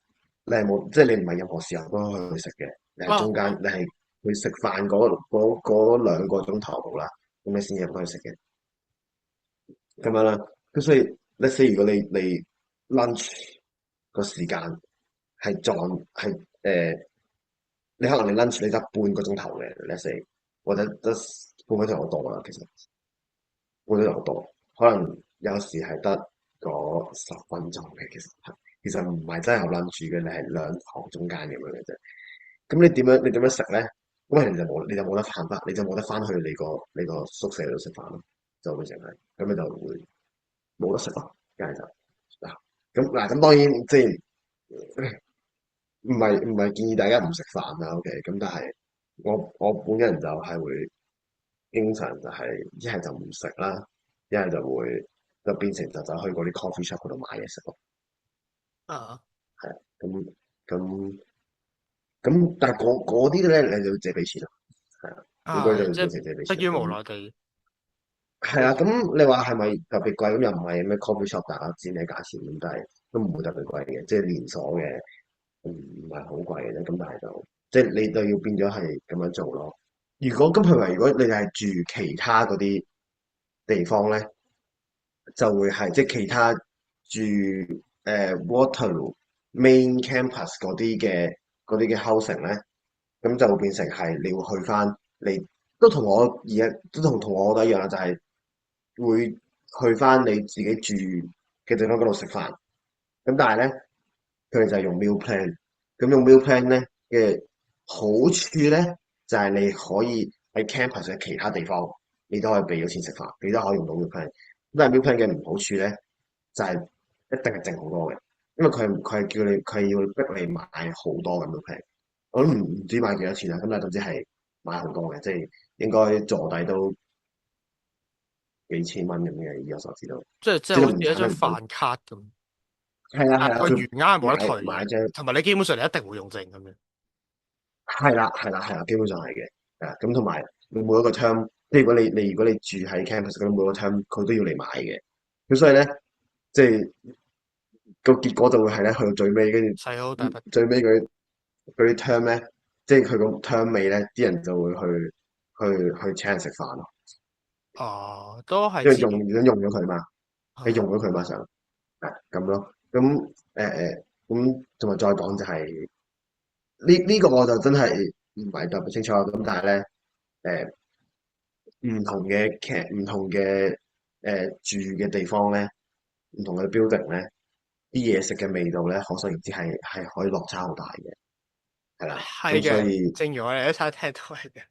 S2: 你係冇即係你唔係任何時候都可以去食嘅，你係中間
S1: 哦哦
S2: 你係去食飯嗰2個鐘頭度啦，咁你先入去食嘅，咁樣啦。咁所以，let's say 如果你 lunch 個時間係撞係你可能你 lunch 你得半個鐘頭嘅，let's say 或者得半個鐘頭多啦，其實半個鐘頭多，可能有時係得嗰10分鐘嘅，其實唔係真係有 lunch 嘅，你係2堂中間咁樣嘅啫。咁你點樣食咧？咁你就冇得翻翻，你就冇得翻去你個宿舍度食飯咯，就會成係咁你就會冇得食咯，一係就嗱咁當然即係唔係建議大家唔食飯啦，OK？咁但係我本人就係會經常就係一係就唔食啦，一係就會就變成就走去嗰啲 coffee shop 嗰度買嘢食咯，
S1: 啊
S2: 係啊，咁但係嗰啲咧你就要自己俾錢咯，係啊，咁嗰啲就要
S1: 即係
S2: 變成自己俾錢，
S1: 迫於無
S2: 咁
S1: 奈地
S2: 係啊，咁你話係咪特別貴？咁又唔係咩 coffee shop 大家知咩價錢咁，但係都唔會特別貴嘅，即係連鎖嘅，唔係好貴嘅啫。咁但係就即係你就要變咗係咁樣做咯。譬如話如果你係住其他嗰啲地方咧，就會係即係其他住Waterloo Main Campus 嗰啲嘅 housing 咧，咁就會變成係你要去翻你都同我覺得一樣啦，就係、會去翻你自己住嘅地方嗰度食飯。咁但係咧，佢哋就係用 meal plan。咁用 meal plan 咧嘅好處咧，就係、你可以喺 campus 嘅其他地方，你都可以俾咗錢食飯，你都可以用到 meal plan。咁但係 meal plan 嘅唔好處咧，就係、一定係剩好多嘅，因為佢係要逼你買好多嘅 meal plan。我都唔知買幾多錢啦，咁但係總之係買好多嘅，即係應該坐底都幾千蚊咁嘅，以我所知道。
S1: 即係
S2: 即係
S1: 好似一張
S2: 唔係咩唔到，
S1: 飯卡咁，但係
S2: 係啦係啦，佢
S1: 個餘額係冇得退嘅，
S2: 買張
S1: 同埋你基本上你一定會用剩咁樣。
S2: 係啦，基本上係嘅，咁同埋你每一個 term，即係如果你住喺 campus 咁，每個 term 佢都要你買嘅，咁所以咧，即係個結果就會係咧，去到最尾跟住
S1: 使好大筆，
S2: 最尾嗰啲 term 咧，即係佢個 term 尾咧，啲人就會去請人食飯咯，
S1: 哦，都係
S2: 因為
S1: 知
S2: 用咗佢嘛，你用
S1: 啊，
S2: 咗佢嘛，咁咯，咁同埋再講就係。呢個我就真係唔係特別清楚，咁但係咧，唔同嘅住嘅地方咧，唔同嘅 building 咧，啲嘢食嘅味道咧，可想而知係可以落差好大嘅，係啦，咁所
S1: 係嘅，
S2: 以
S1: 正如我哋喺餐廳都係嘅，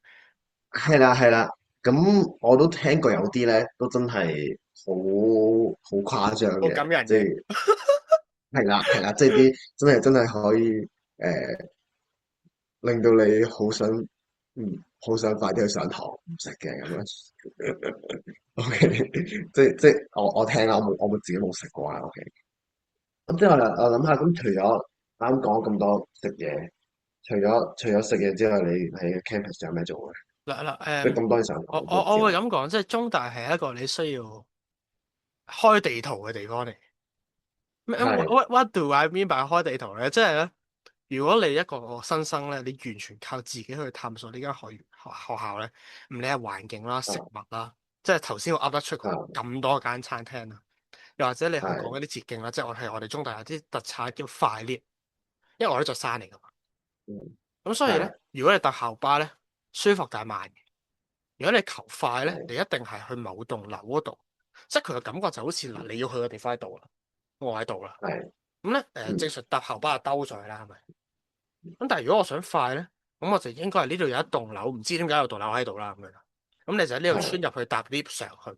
S2: 係啦，咁我都聽過有啲咧，都真係好誇張
S1: 好感
S2: 嘅，
S1: 人嘅。
S2: 即係係啦，即係啲真係可以誒。令到你好想快啲去上堂唔食嘅咁樣。OK，即係我聽啦，我自己冇食過啊。OK，咁之後我諗下，咁除咗啱講咁多食嘢，除咗食嘢之外，你喺 campus 有咩做嘅？
S1: 嗱，
S2: 即係咁多嘢上堂
S1: 我
S2: 之外，
S1: 會咁講，即係中大係一個你需要開地圖嘅地方嚟。咩
S2: 係
S1: ？What do I mean by 開地圖咧？即係咧，如果你一個新生咧，你完全靠自己去探索呢間學校咧，唔理係環境啦、食
S2: 啊
S1: 物啦，即係頭先我噏得出
S2: 啊
S1: 咁多間餐廳啦，又或者你去
S2: 係
S1: 講一啲捷徑啦，即係我哋中大有啲特產叫快 lift，因為我喺座山嚟噶嘛。
S2: 嗯
S1: 咁所以咧，
S2: 係
S1: 如果你搭校巴咧，舒服但係慢嘅。如果你求快咧，
S2: 係
S1: 你一定係去某棟樓嗰度，即係佢嘅感覺就好似嗱，你要去嘅地方喺度啦，我喺度啦。
S2: 係
S1: 咁咧，
S2: 嗯
S1: 正常搭校巴就兜咗去啦，係咪？咁但係如果我想快咧，咁我就應該係呢度有一棟樓，唔知點解有棟樓喺度啦咁樣。咁你就喺呢度穿
S2: 係
S1: 入去搭 lift 上去，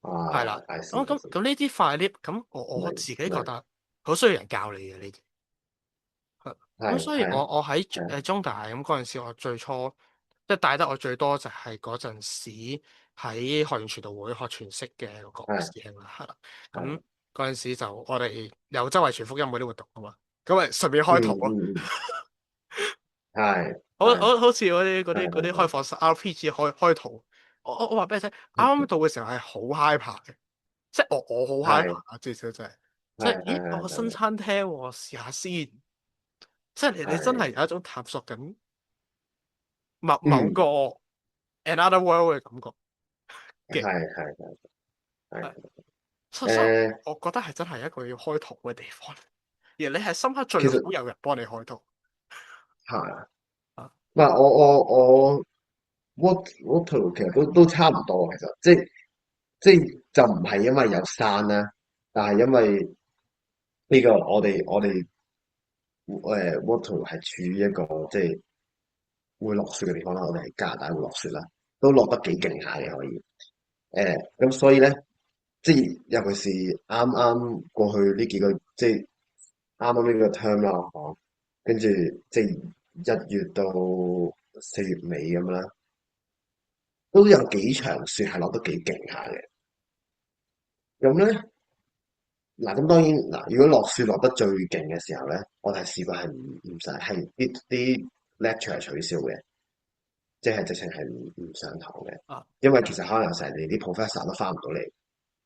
S1: 係啦。
S2: 啊，I
S1: 咁
S2: see I
S1: 咁
S2: see，
S1: 咁呢啲快 lift，咁我
S2: 明
S1: 自己覺
S2: 明
S1: 得好需要人教你嘅呢啲。咁所以我喺
S2: 係
S1: 中大咁嗰陣時，我最初即係帶得我最多就係嗰陣時喺學園傳道會學全息嘅嗰個
S2: 係
S1: 師兄啦，係啦。咁
S2: 係
S1: 嗰陣時就我哋有周圍傳福音嗰啲活動啊嘛，咁咪順便開圖咯。
S2: 嗯係係
S1: 好似嗰啲開
S2: 係
S1: 放式 RPG 開圖。我話俾你聽，啱啱到嘅時候係好 hyper 嘅，即係我好 hyper
S2: 係
S1: 啊，最少就係即係咦，我新
S2: 係
S1: 餐廳喎，試下先。即係你真係
S2: 係。
S1: 有一種探索緊。某個
S2: 嗯，another
S1: world 嘅感覺
S2: 係
S1: 嘅。
S2: 係係
S1: 係，
S2: 係
S1: 所以
S2: 誒，
S1: 我覺得係真係一個要開拓嘅地方，而你係深刻最好
S2: 其實
S1: 有人幫你開拓
S2: 係，
S1: 啊。
S2: 唔係我 Waterloo 其實都差唔多，其實即係就唔係因為有山啦，但係因為呢個我哋Waterloo 係處於一個即係會落雪嘅地方啦，我哋喺加拿大會落雪啦，都落得幾勁下嘅可以。咁所以咧，即係尤其是啱啱過去呢幾個，即係啱啱呢個 term 啦，我講，跟住即係1月到4月尾咁啦，都有幾場雪係落得幾勁下嘅。咁咧嗱，咁當然嗱，如果落雪落得最勁嘅時候咧，我哋係試過係唔使係啲 lecture 係取消嘅，即係直情係唔上堂嘅，
S1: 啊
S2: 因為其實可能有時你啲 professor 都翻唔到嚟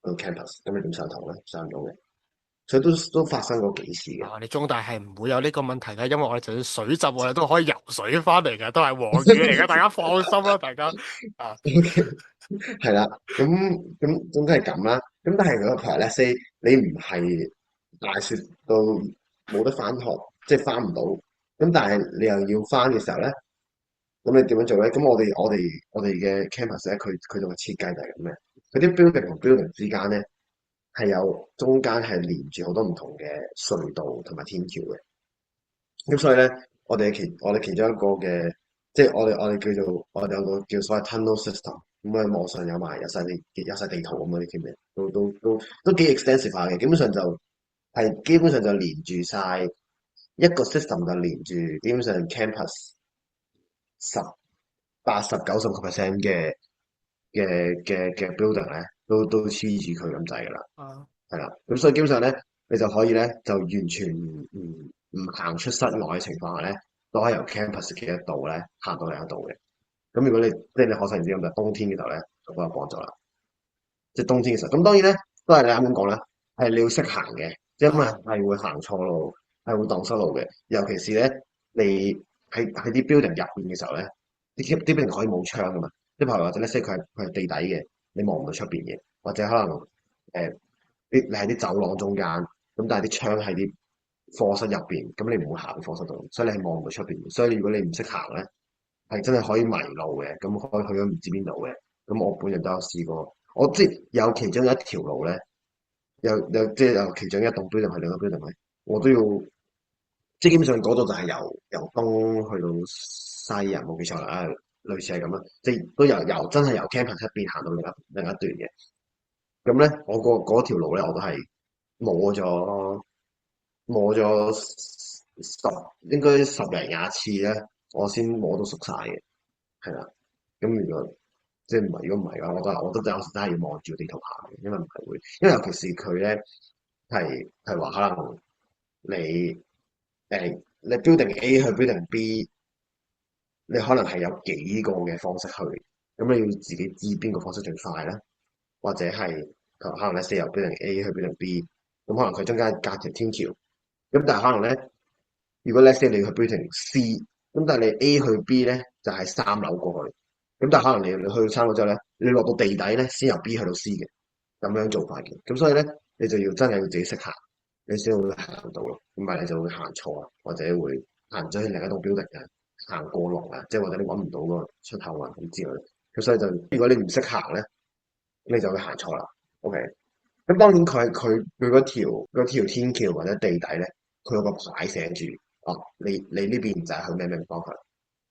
S2: 個 campus，咁你點上堂咧？上唔到嘅。所以都發生過幾次嘅。
S1: 啊！你中大係唔會有呢個問題嘅，因為我哋就算水浸，我哋都可以游水翻嚟嘅，都係黃雨嚟嘅，大家放心啦，大家啊。
S2: 係啦，咁總之係咁啦。咁但係譬如 let's say 你唔係大雪到冇得翻學，即係翻唔到。咁但係你又要翻嘅時候咧，咁你點樣做咧？咁我哋嘅 campus 咧，佢仲嘅設計就係咁嘅。佢啲 building 同 building 之間咧係有中間係連住好多唔同嘅隧道同埋天橋嘅。咁所以咧，我哋其中一個嘅，即係我哋我哋有個叫所謂 tunnel system，咁喺網上有晒地圖咁嗰啲叫咩？都幾 extensive 下嘅。基本上就連住晒一個 system 就連住基本上 campus 十80-90%嘅 building 咧，都黐住佢咁滯噶啦。
S1: 啊
S2: 係啦，咁所以基本上咧，你就可以咧，就完全唔行出室外嘅情況下咧，都可以由 campus 嘅一度咧行到另一度嘅。咁如果你即係你可想而知咁，就冬天嘅時候咧，就好有幫助啦。即係冬天嘅時候，咁當然咧，都係你啱啱講啦，係你要識行嘅，因為
S1: 啊
S2: 係會行錯路，係會蕩失路嘅。尤其是咧，你喺啲 building 入邊嘅時候咧，啲 building 可以冇窗噶嘛，即係譬如或者咧，即係佢係地底嘅，你望唔到出邊嘅，或者可能你喺啲走廊中間，咁但係啲窗喺啲課室入邊，咁你唔會行課室度，所以你係望唔到出邊嘅。所以如果你唔識行咧，係真係可以迷路嘅，咁可以去咗唔知邊度嘅。咁我本人都有試過，我即係有其中一條路咧，即係有其中一棟 building 去另一個 building 咧，我都要即係基本上嗰度就係由東去到西人，冇記錯啦，類似係咁啦，即係都真係由 campus 一邊行到另一段嘅。咁咧，我嗰條路咧，我都係摸咗應該10零20次咧，我先摸到熟晒嘅，係啦。咁如果即係如果唔係嘅話，我都有時真係要望住個地圖行嘅，因為唔係會，因為尤其是佢咧係話可能你你 building A 去 building B，你可能係有幾個嘅方式去，咁你要自己知邊個方式最快啦，或者係可能你由 building A 去 building B，咁可能佢中間隔條天橋，咁但係可能咧，如果 let's say 你去 building C，咁但係你 A 去 B 咧就係3樓過去，咁但係可能你去到3樓之後咧，你落到地底咧先由 B 去到 C 嘅，咁樣做法嘅，咁所以咧你就真係要自己識行，你先會行到咯，唔係你就會行錯啊，或者會行咗去另一棟 building 啊，行過龍啊，即係或者你揾唔到個出口啊咁之類，咁所以就如果你唔識行咧，你就會行錯啦。OK，咁當然佢嗰條天橋或者地底咧，佢有個牌寫住，哦，你呢邊就係去咩咩方向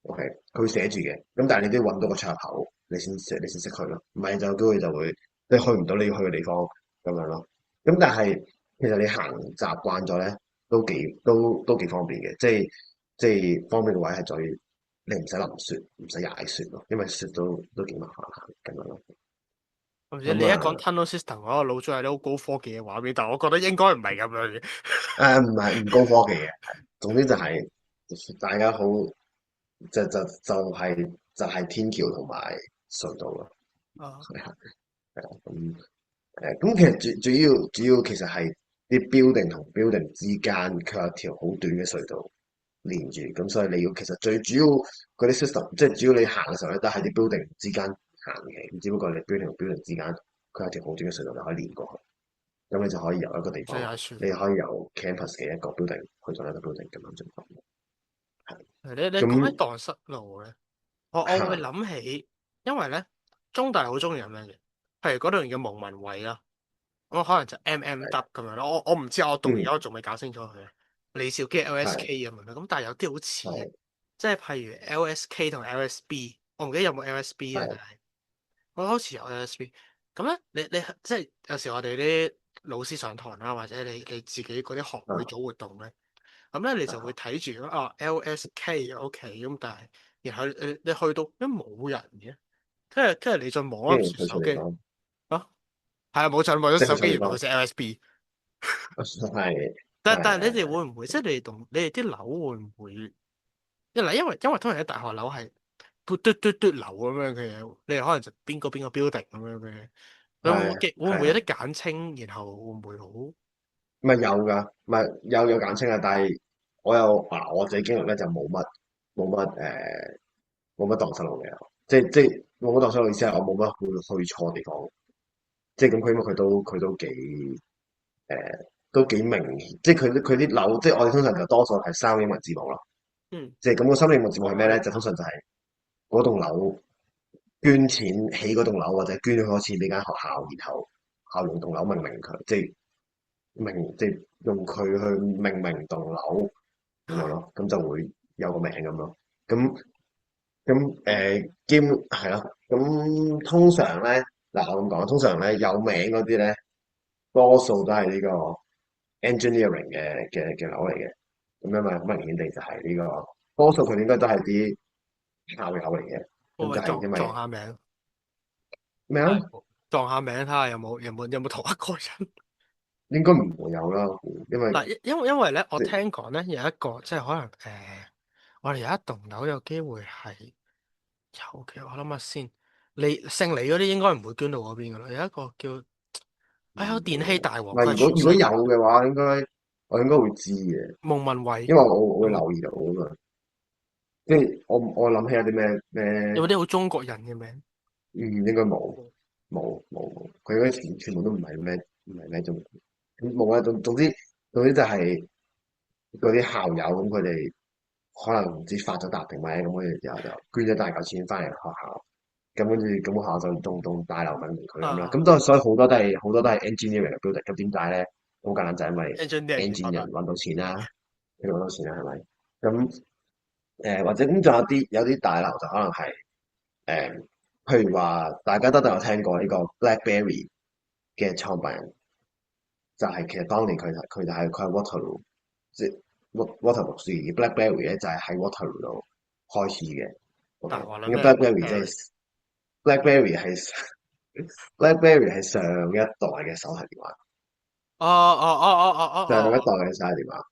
S2: ，OK，佢會寫住嘅。咁但係你都要揾到個出入口，你先識去咯，唔係就機會就會你去唔到你要去嘅地方咁樣咯。咁但係其實你行習慣咗咧，都幾方便嘅，即係方便嘅位係在於你唔使淋雪，唔使踩雪咯，因為雪都幾麻煩行咁樣咯。
S1: 或者你一講
S2: 咁
S1: tunnel system，我個腦中係啲好高科技嘅畫面，但係我覺得應該唔係咁樣嘅。
S2: 唔係唔高科技嘅，總之就係大家好，就係天橋同埋隧道咯，
S1: 啊
S2: 係啊，係啊，咁其實主要其實係啲 building 同 building 之間佢有條好短嘅隧道，連住，咁所以你要其實最主要嗰啲 system，即係主要你行嘅時候咧，都喺啲 building 之間行嘅，咁只不過你 building 同 building 之間佢有條好短嘅隧道就可以連過去，咁你就可以由一個地方，
S1: 最係舒服。
S2: 你可以由 campus 嘅一個 building 去到一個 building 咁樣進行。係
S1: 你講起
S2: 咁
S1: 蕩失路咧，我會
S2: 嚇
S1: 諗起，因為咧中大好中意咁樣嘅，譬如嗰度叫蒙民位啦，咁可能就 MM 咁樣咯。我唔知，我到而家
S2: 嗯
S1: 我仲未搞清楚佢。李兆基 LSK
S2: 係
S1: 咁樣啦，咁但係有啲好似嘅，
S2: 係
S1: 即係譬如 LSK 同 LSB，我唔記得有冇 LSB 咧，但
S2: 係
S1: 係我好似有 LSB。咁咧，你即係有時我哋啲老師上堂啦，或者你自己嗰啲學會
S2: 啊
S1: 組活動咧。咁咧你就會
S2: 啊
S1: 睇住LSK OK 咁，但係然後你去到一冇人嘅，跟住你再望一
S2: 跟住去
S1: 住手機
S2: 錯地方，
S1: 啊，係啊冇錯望咗
S2: 即係
S1: 手機，
S2: 去錯地方，
S1: 原來佢寫 LSB。
S2: 係
S1: 但係你哋
S2: 係係
S1: 會唔會即係你哋啲樓會唔會因為通常啲大學樓係嘟樓咁樣嘅，你哋可能就邊個 building 咁樣嘅，你會唔會有啲
S2: 係係
S1: 簡稱，然後會唔會好
S2: 咪有㗎，咪有簡稱啊，但係我自己經歷咧就冇乜蕩失路嘅，即係冇乜蕩失路意思係我冇乜去錯地方，即係咁佢因為佢都幾明顯，即係佢啲樓，即係我哋通常就多數係三英文字母咯，
S1: 嗯
S2: 即係咁個三英文字母係咩咧？就通
S1: 哦
S2: 常就係嗰棟樓捐錢起嗰棟樓，或者捐咗好多錢俾間學校，然後學校用棟樓命名佢，即係用佢去命名棟樓咁樣咯，咁就會有個名咁咯。咁基本係咯。咁通常咧嗱，我咁講，通常咧有名嗰啲咧，多數都係呢個 engineering 嘅樓嚟嘅。咁因為好明顯地就係呢個，多數佢應該都係啲校友嚟嘅。咁就
S1: 會唔會撞
S2: 係因為
S1: 撞下名？
S2: 咩啊？
S1: 係撞下名睇下有冇同一個人。
S2: 應該唔會有啦，因為
S1: 嗱，因為咧，我
S2: 即
S1: 聽講咧有一個即係可能我哋有一棟樓有機會係有嘅。我諗下先，姓李嗰啲應該唔會捐到嗰邊噶啦。有一個叫有電器大王，
S2: 唔係，
S1: 佢係全世
S2: 如果有嘅話，我應該會知嘅，
S1: 蒙民位
S2: 因為我會
S1: 有冇
S2: 留意到啊嘛。即係我諗起有啲咩，
S1: 有冇啲好中國人嘅名？
S2: 應該冇，佢應該全部都唔係咩中，冇啊。總之就係嗰啲校友咁，佢哋可能唔知發咗達定咩咁，跟住之後就捐咗大嚿錢翻嚟學校，咁跟住咁學校就棟大樓命名佢咁啦。咁
S1: 啊
S2: 所以好多都係 engineering 嘅 building。咁點解咧？好簡單，就係因為
S1: ，engineering 研
S2: engine
S1: 發達。
S2: 人揾到錢啦，佢揾到錢啦，係咪？咁或者咁仲有啲大樓就可能係誒，譬如話大家都有聽過呢個 BlackBerry 嘅創辦人，就係其實當年佢係 Waterloo，即係 Waterloo 讀書，而 BlackBerry 咧就係喺 Waterloo 度開始嘅。OK，應該
S1: 大話啦咩
S2: BlackBerry 即
S1: BlackBerry？
S2: 係 BlackBerry 係 BlackBerry 係上一代嘅手提電話，
S1: 哦哦哦哦哦哦
S2: 上一代
S1: 哦哦，
S2: 嘅手提電話，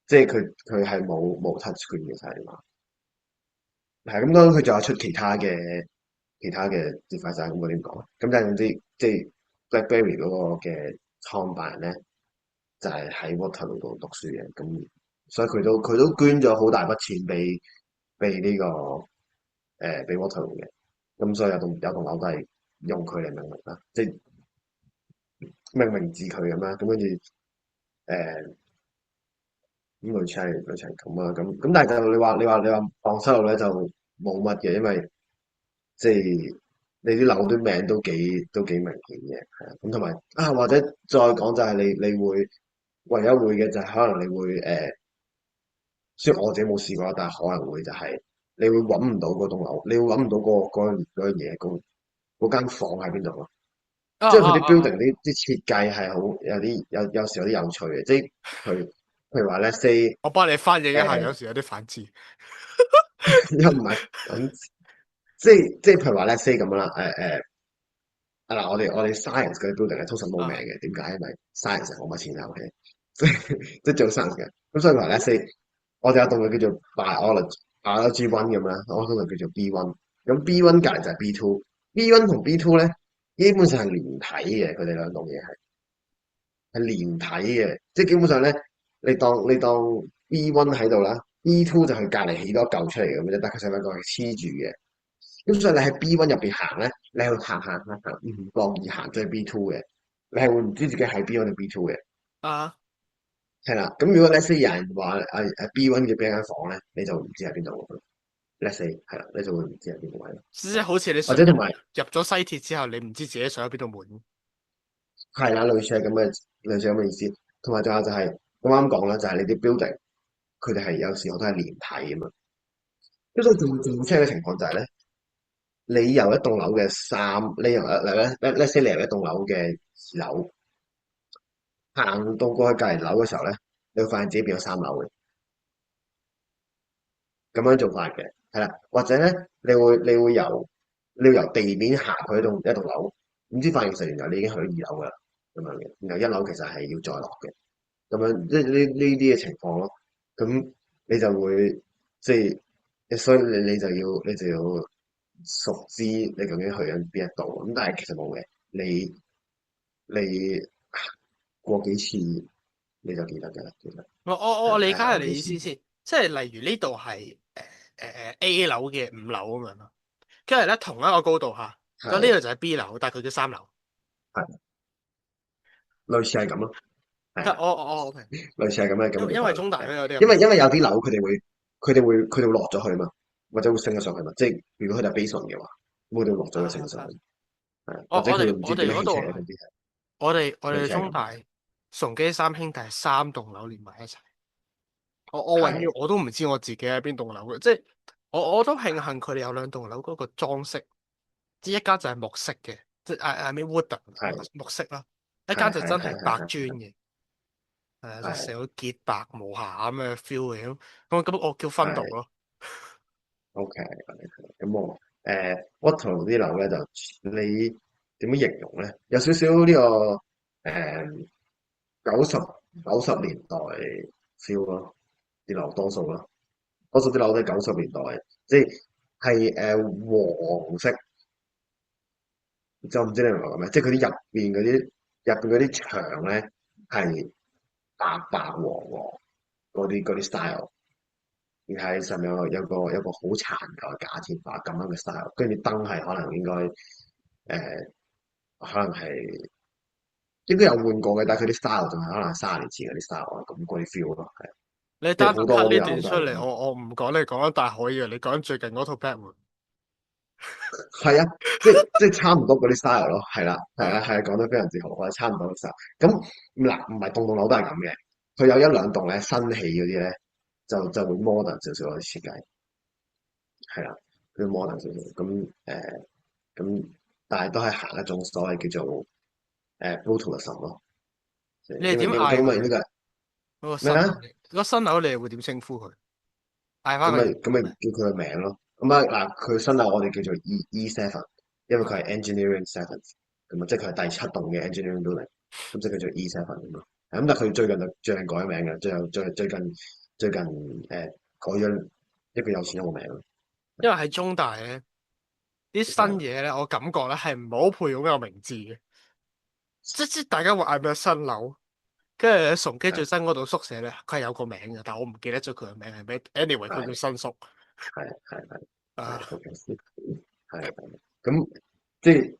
S2: 即係佢係冇 touch screen 嘅手提電話。係咁，當然佢仲有出其他嘅接快晒咁，我點講？咁但係總之，即係 BlackBerry 嗰個嘅創辦人咧，就係喺 Waterloo 度讀書嘅，咁所以佢都捐咗好大筆錢俾呢個俾 Waterloo 嘅，咁所以有棟樓都係用佢嚟命名啦，即係命名自佢咁啦，咁跟住誒咁類似係咁啊，咁但係就你話蕩失路咧就冇乜嘅，因為即係你啲樓啲名都幾明顯嘅，係啊，咁同埋或者再講就係你會唯一會嘅就係可能你會雖然我自己冇試過，但係可能會就係你會揾唔到嗰棟樓，你會揾唔到嗰樣嘢，嗰間房喺邊度咯。
S1: 啊
S2: 即係佢啲
S1: 啊啊
S2: building
S1: 啊！
S2: 啲設計係好有時有啲有趣嘅，即係譬如話咧，say
S1: 我幫你翻譯一下，有
S2: 誒
S1: 時有啲反字。
S2: 又唔係咁，即係譬如話咧，say 咁樣啦，嗱，我哋 science 嗰啲 building 咧通常冇名
S1: 啊，
S2: 嘅，點解？因為 science 係冇乜錢啦，OK，即係做 science 嘅。咁所以話咧，say 我哋有棟嘅叫做 biology one 咁啦，我通常叫做 B one。咁 B one 隔離就係 B two，B one 同 B two 咧基本上係連體嘅，佢哋兩棟嘢係連體嘅，即係基本上咧，你當 B one 喺度啦， B2 就去隔離起多嚿出嚟咁嘅啫，但係佢成個係黐住嘅。咁所以你喺 B1 入邊行咧，你係會行唔覺意行咗去 B2 嘅，你係會唔知自己喺 B1 定 B2 嘅。
S1: 啊，
S2: 係啦，咁如果 let's say 有人話B1 嘅邊間房咧，你就唔知喺邊度咯。let's say 係啦，你就會唔知喺邊個位咯。
S1: 即係好似你上
S2: 或者同埋
S1: 入咗西鐵之後，你唔知自己上咗邊度門。
S2: 係啦，類似咁嘅意思。同埋仲有就係咁啱講啦，就係你啲 building 佢哋係有時候都係連體啊嘛。咁所以仲車嘅情況就係咧，你由一棟樓嘅你由let's say 你由一棟樓嘅2樓行到過去隔離樓嘅時候咧，你會發現自己變咗3樓嘅。咁樣做法嘅，係啦，或者咧，你會由地面行去一棟樓，點知發現其實原來你已經去咗2樓噶啦，咁樣嘅，然後1樓其實係要再落嘅，咁樣呢啲嘅情況咯，咁你就會即係，所以你就要熟知你究竟去緊邊一度，咁但係其實冇嘅，你過幾次你就記得㗎啦，其實
S1: 我理解係你
S2: 我幾次
S1: 意思先，即係例如呢度係A 樓嘅5樓咁樣咯，跟住咧同一個高度下，咁呢度
S2: 係
S1: 就係 B 樓，但係佢叫3樓。
S2: 係類似係咁咯，係啊。
S1: OK，
S2: 類似係咁嘅
S1: 因為
S2: 情況啦，係啊，
S1: 中大都有啲咁嘅嘢。
S2: 因為因為有啲樓佢哋會落咗去嘛，或者會升咗上去嘛，即係如果佢哋係 basement 嘅話，咁佢哋會落咗去升咗上去，係啊，或者佢哋唔知
S1: 我哋
S2: 點樣起斜咧，
S1: 嗰度係
S2: 甚至係
S1: 我哋
S2: 類似係咁，
S1: 中大崇基三兄弟係3棟樓連埋一齊。我永遠
S2: 係
S1: 我都唔知我自己喺邊棟樓嘅，即係我都慶幸佢哋有2棟樓嗰個裝飾，即係一間就係木色嘅，即係I mean wooden
S2: 係
S1: 木色啦，一間就
S2: 係係係
S1: 真係白
S2: 係
S1: 磚嘅，係啊，即係成
S2: 係
S1: 個潔白無瑕咁嘅 feel 嘅咁我叫分度
S2: 係
S1: 咯。
S2: ，OK，咁Waterloo 啲樓咧就你點樣形容咧？有少少呢個誒90年代 feel 咯，啲樓多數咯。多數啲樓都係90年代，即係黃色，就唔知你明唔明我講咩？即係佢啲入邊嗰啲牆咧係白白黃黃嗰啲 style，而喺上面有個好殘舊嘅假天花咁樣嘅 style，跟住燈係可能可能係應該有換過嘅，但係佢啲 style 仲係可能30年前嗰啲 style 啊，咁嗰啲 feel 咯，係
S1: 你單獨
S2: 即係好多
S1: cut
S2: 嗰啲
S1: 呢段出嚟，
S2: 樓都係咁。
S1: 我唔講你講得大可以啊，你講最近嗰套 Batman
S2: 係啊，即係差唔多嗰啲 style 咯，係啦，係啊，
S1: 啊
S2: 係啊，講得非常之好，我係差唔多嘅 style。咁嗱，唔係棟棟樓都係咁嘅，佢有一兩棟咧新起嗰啲咧，就會 modern 少少嘅設計，係啦，佢 modern 少少。咁，但係都係行一種所謂叫做brutalism 咯，即係
S1: 你係點
S2: 因為因為
S1: 嗌佢？
S2: 因為呢個係
S1: 嗰個
S2: 咩咧？
S1: 新樓，嗰個新樓你係會點稱呼佢？嗌翻
S2: 咁咪
S1: 個型
S2: 咁咪叫佢個名咯。咁啊嗱，佢新樓我哋叫做 E7，因為佢係 Engineering Seven，咁啊即係佢係第7棟嘅 Engineering Building，咁即係叫做 E7咁咯。咁但係佢最近改名嘅，最近改咗一個有錢佬個名咯。
S1: 因為喺中大咧，啲新
S2: 係
S1: 嘢咧，我感覺咧係唔係好配擁有名字嘅，即大家會嗌咩新樓，跟住崇基最
S2: 係
S1: 新嗰度宿舍咧，佢係有個名嘅，但我唔記得咗佢嘅名係咩。anyway，佢叫
S2: 係
S1: 新宿
S2: 係
S1: 啊，，OK，
S2: 係咁即係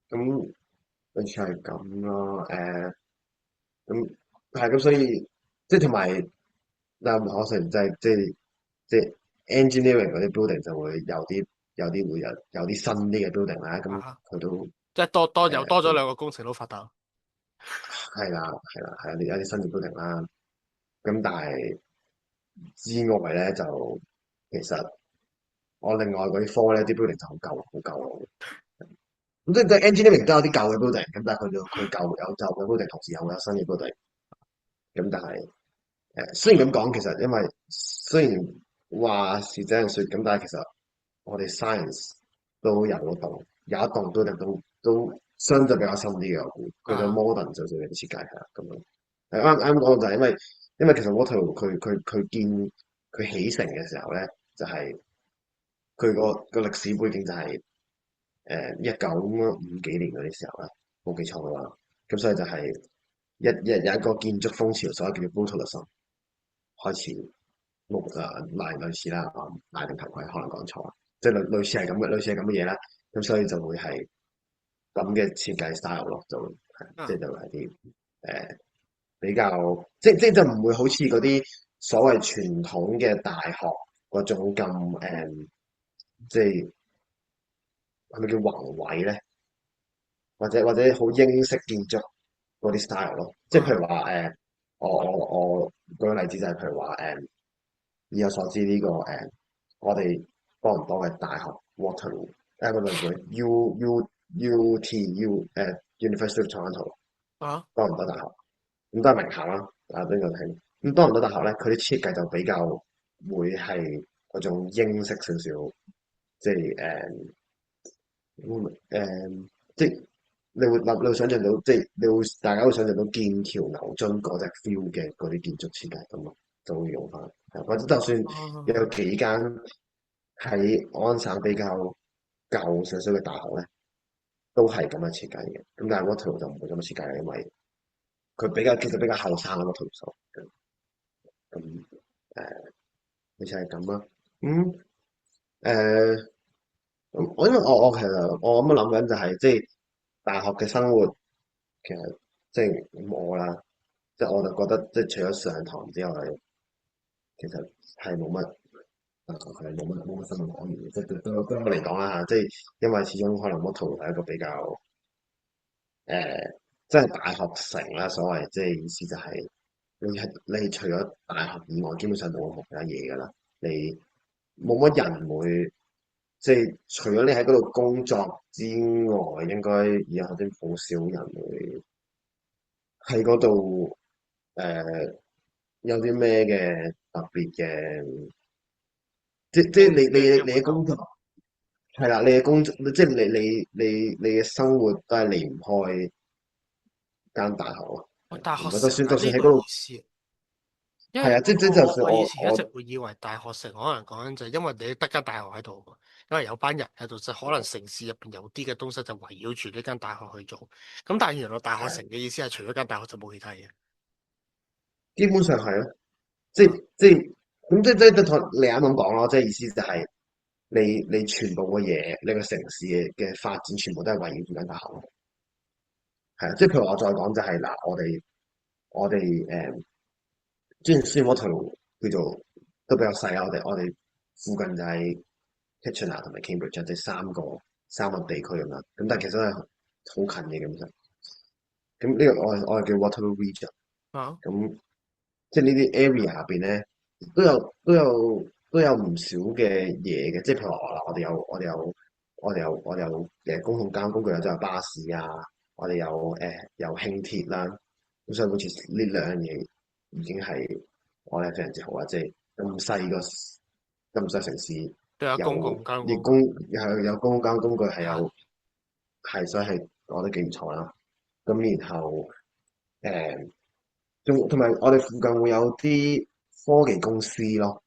S2: 咁類似係咁咯。咁係咁，所以即係同埋嗱，唔可惜，即係 engineering 嗰啲 building 就會有啲會有啲新啲嘅 building 啦。咁
S1: 啊，
S2: 佢都
S1: 即係又多咗
S2: 佢
S1: 2個工程都發達。
S2: 係有啲新嘅 building 啦。咁但係之外咧，就其實我另外嗰啲科咧，啲 building 就好舊咯。咁即係 engineering 都有啲舊嘅 building，咁但係佢有舊嘅 building，同時又有新嘅 building。咁但係雖然咁講，其實因為雖然話是這樣說，咁但係其實我哋 science 都有一棟 building 都相對比較深啲嘅，我估佢就
S1: 啊
S2: modern 少少嘅設計係啦，咁樣。啱講就係因為其實 Waterloo 佢起成嘅時候咧，就係佢個歷史背景就係1950幾年嗰啲時候啦，冇記錯嘅話，咁所以就係有一個建築風潮，所以叫做 Brutalism 開始。類似啦，戴定頭盔可能講錯，即係類似係咁嘅，類似係咁嘅嘢啦。咁所以就會係咁嘅設計 style 咯，就會係即係
S1: 啊
S2: 就係啲誒比較，即就唔會好似嗰啲所謂傳統嘅大學嗰種咁即係係咪叫宏偉咧？或者好英式建築嗰啲 style 咯，即係譬
S1: 啊
S2: 如話我舉個例子就係譬如話以我所知呢、個我哋多倫多嘅大學 Waterloo 唔係唔係 UT University of Toronto
S1: 啊
S2: 多倫多大學，咁都係名校啦，大家都應該聽。咁多倫多大學咧，佢啲設計就比較會係嗰種英式少少，即係即係你會想象到，即係大家會想象到劍橋牛津嗰隻 feel 嘅嗰啲建築設計咁咯，就會用翻。或者就算有
S1: 啊
S2: 幾間喺安省比較舊少少嘅大學咧，都係咁樣設計嘅。咁但係 Waterloo 就唔會咁樣設計嘅，因為佢其實比較後生啊 Waterloo 咁好似係咁啦。咁誒，因為我其實我咁樣諗緊就係即係大學嘅生活。其實即係我啦，即係我就覺得即係除咗上堂之外，其實係冇乜新聞可言嘅。即係對我嚟講啦嚇，即係因為始終可能 Moto 係一個比較即係大學城啦，所謂即係意思就係你除咗大學以外，基本上冇學其他嘢㗎啦。你冇乜人會即係除咗你喺嗰度工作之外，應該以後啲好少人會喺嗰度有啲咩嘅特別嘅，即係
S1: 應
S2: 你你
S1: 嘅活動。
S2: 你嘅工作係啦，你嘅工作即係你嘅生活都係離唔開間大學咯。
S1: 我大學
S2: 唔係就算
S1: 城係呢個意
S2: 就算喺嗰度
S1: 思，因為
S2: 係啊，即就算
S1: 我以前一直
S2: 我
S1: 會以為大學城可能講緊就係因為你得間大學喺度，因為有班人喺度，就可能城市入邊有啲嘅東西就圍繞住呢間大學去做。咁但係原來大學
S2: 係啊，
S1: 城嘅意思係除咗間大學就冇其他嘢。
S2: 基本上係咯，即
S1: 啊
S2: 係即係咁即同你啱咁講咯，即係意思就係你全部嘅嘢，你個城市嘅發展全部都係圍繞住間大學咯。係啊，即係譬如我再講就係嗱，我哋之前雖然嗰條路叫做都比較細啦，我哋附近就係 Kitchener 同埋 Cambridge 即係三個地區咁啦。咁但係其實都係好近嘅咁就。咁呢個我係叫 Waterloo Region。
S1: 啊
S2: 咁即係呢啲 area 入邊咧，都有唔少嘅嘢嘅。即係譬如話嗱，我哋有嘅公共交通工具啊，即係巴士啊，我哋有輕鐵啦。咁所以好似呢兩樣嘢已經係我覺得非常之好啊！即係咁細城市
S1: 都有公
S2: 有
S1: 共交通
S2: 亦
S1: 工具。
S2: 有公共交通工具係
S1: 係啊
S2: 所以係我覺得幾唔錯啦。咁然後誒，同埋我哋附近會有啲科技公司咯，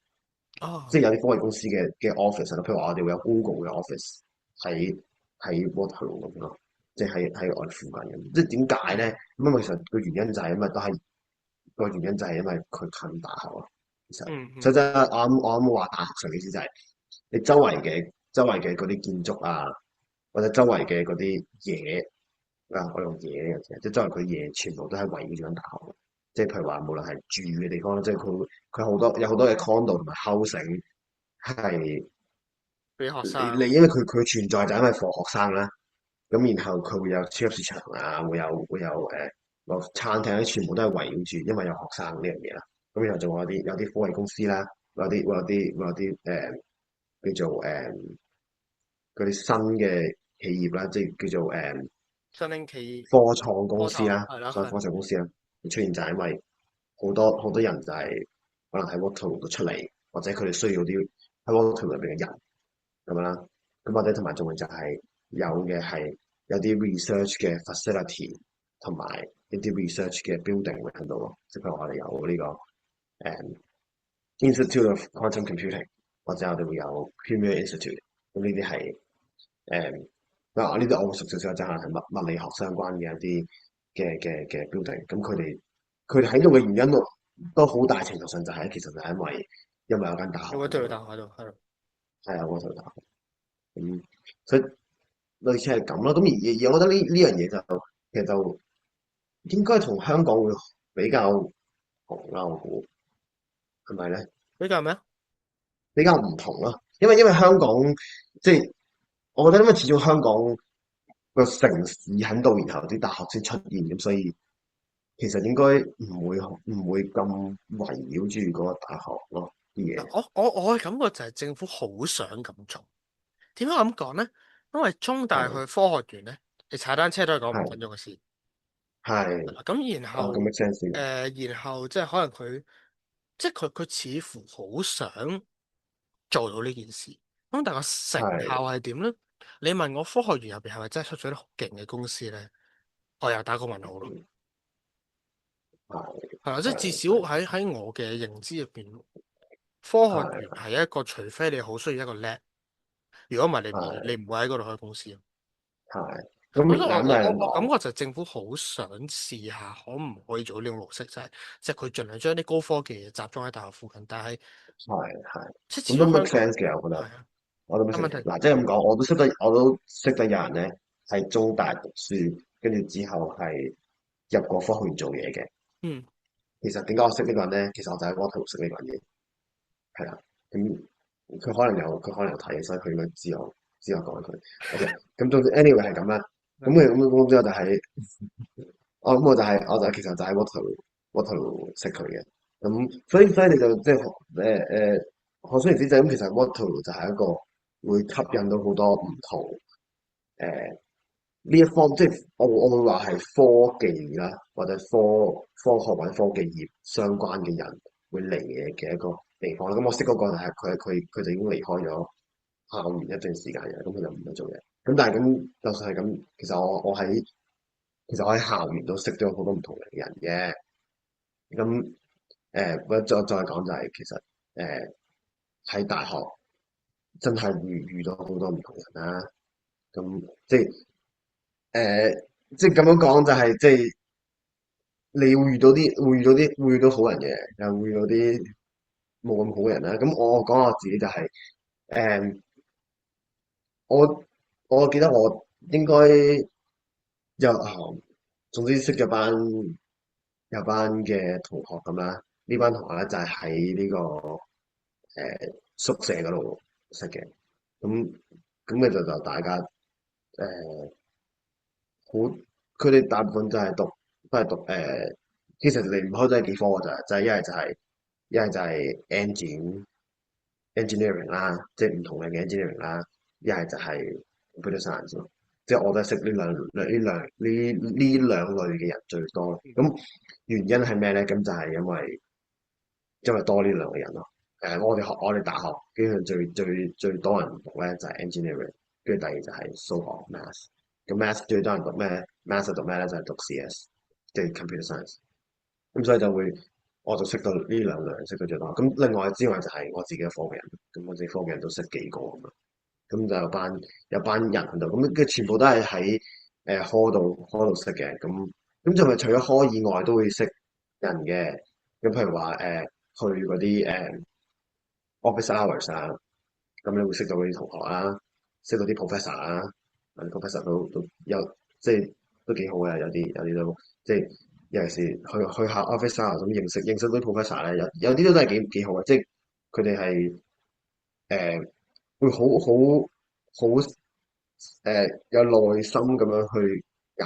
S2: 即係
S1: 啊
S2: 有啲科技公司嘅 office 咯。譬如話我哋會有 Google 嘅 office 喺 Waterloo 咁咯，即係喺我哋附近咁。即係點解咧？咁因為其實個原因就係因為都係個原因就係因為佢近大學咯。其實，所以真係我啱話大學城嘅意思就係你周圍嘅嗰啲建築啊，或者周圍嘅嗰啲嘢啊，我用嘢嘅啫，即係周圍佢嘢全部都係圍繞住間大學。即係譬如話，無論係住嘅地方，即係佢有好多嘅 condo 同埋 housing 係
S1: 俾學生。
S2: 你因為佢存在就係因為放學生啦。咁然後佢會有超級市場啊，會有個餐廳，全部都係圍繞住，因為有學生呢樣嘢啦。咁然後仲有啲科技公司啦，有啲叫做嗰啲新嘅企業啦，即係叫做
S1: 新興企
S2: 科創公
S1: 科
S2: 司啦，
S1: 創係啦，
S2: 所謂科
S1: 係
S2: 創公司啦，出現就係因為好多人就係可能喺 Waterloo 度出嚟，或者佢哋需要啲喺 Waterloo 入邊嘅人咁樣啦。咁或者同埋仲會就係有啲 research 嘅 facility 同埋一啲 research 嘅 building 會喺度咯。即係譬如我哋有呢個Institute of Quantum Computing，或者我哋會有 Premier Institute。咁呢啲係誒呢啲我會熟少少，就係物理學相關嘅一啲嘅 building。咁佢哋喺度嘅原因都好大程度上就係其實就係因為因為有間大學
S1: 有個對
S2: 咁樣，
S1: 大學喺度，係咯。
S2: 係啊，嗰所大學。咁所以類似係咁咯。咁而我覺得呢樣嘢就其實就應該同香港會比較同啦，我估係咪咧？
S1: 比較咩啊？
S2: 比較唔同啦，因為香港即係我覺得，因為始終香港個城市喺度，然後啲大學先出現，咁所以其實應該唔會咁圍繞住嗰個大學咯啲
S1: 嗱，
S2: 嘢。
S1: 我嘅感覺就係政府好想咁做。點解咁講咧？因為中大去
S2: 係
S1: 科學園咧，你踩單車都係講5分鐘
S2: 係
S1: 嘅事。
S2: 係
S1: 咁然
S2: 啊，咁
S1: 後
S2: make sense
S1: 然後即係可能佢即係佢似乎好想做到呢件事。咁但係個成效
S2: 係
S1: 係點咧？你問我科學園入邊係咪真係出咗啲好勁嘅公司咧？我又打個問號咯。
S2: 係
S1: 係啦，即係至少
S2: 係
S1: 喺我嘅認知入邊，科學園
S2: 係
S1: 係一個除非你好需要一個 lab，如果唔係
S2: 係
S1: 你唔會喺嗰度開公司。
S2: 係
S1: 咁所以我
S2: 咁嗱，咁
S1: 我我我感
S2: 係講
S1: 覺就係政府好想試下可唔可以做呢種模式，即係佢盡量將啲高科技集中喺大學附近，但係
S2: 係係
S1: 即係
S2: 咁都
S1: 始終
S2: make
S1: 香港
S2: sense 嘅，我覺得。
S1: 係啊。
S2: 我都未食。
S1: 但問題
S2: 嗱，即係咁講，我都識得有人咧喺中大讀書，跟住之後係入過科學園做嘢嘅。
S1: 嗯
S2: 其實點解我識呢個人咧？其實我就喺 Waterloo 識呢個人嘅，係啦。咁佢可能有睇，所以佢應該知我講佢。OK，咁總之 anyway 係咁啦。咁佢咁之後就係、我其實就喺 Waterloo 識佢嘅。咁所以你就即係可想而知就咁，其實 Waterloo 就係一個會吸引到好多唔同誒呢一方，即係我會話係科技啦，或者科學或者科技業相關嘅人會嚟嘅一個地方啦。咁我識嗰個就係佢就已經離開咗校園一段時間嘅，咁佢就唔係做嘢。咁但係咁就算係咁，其實我喺校園都識咗好多唔同嘅人嘅。咁我再講就係其實喺大學真係遇到好多唔同人啦。咁誒，即係咁樣講就係即係你會遇到好人嘅，又會遇到啲冇咁好嘅人啦。咁我講我自己就係、誒，我我記得我應該總之識咗有班嘅同學咁啦。呢班同學咧就係喺呢個宿舍嗰度識嘅。咁咁嘅就大家好，佢哋大部分都係讀其實離唔開都係幾科㗎咋，就係一係就係 engineering 啦，即係唔同嘅 engineering 啦，一係就係 computer science 咯。即係我都係識呢兩類嘅人最多。咁原因係咩咧？咁就係因為多呢兩個人咯。我哋大學基本上最多人讀咧就係 engineering，跟住第二就係數學 math。咁 math 最多人讀咩？math 讀咩咧？就係讀 CS，即係 computer science。咁所以我就識到呢兩類人識到最多。咁另外之外就係我自己嘅科嘅人，咁我自己科嘅人都識幾個咁樣。咁就有班人喺度，咁佢全部都係喺科度識嘅。咁就咪除咗科以外都會識人嘅。咁譬如話去嗰啲office hours 啊，咁你會識到嗰啲同學啊，識到啲 professor 啊。professor 都有即係都幾好嘅。有啲都即係尤其是去下 office hours 咁認識到啲 professor 咧，有啲都真係幾好嘅。即係佢哋係誒會好有耐心咁樣去解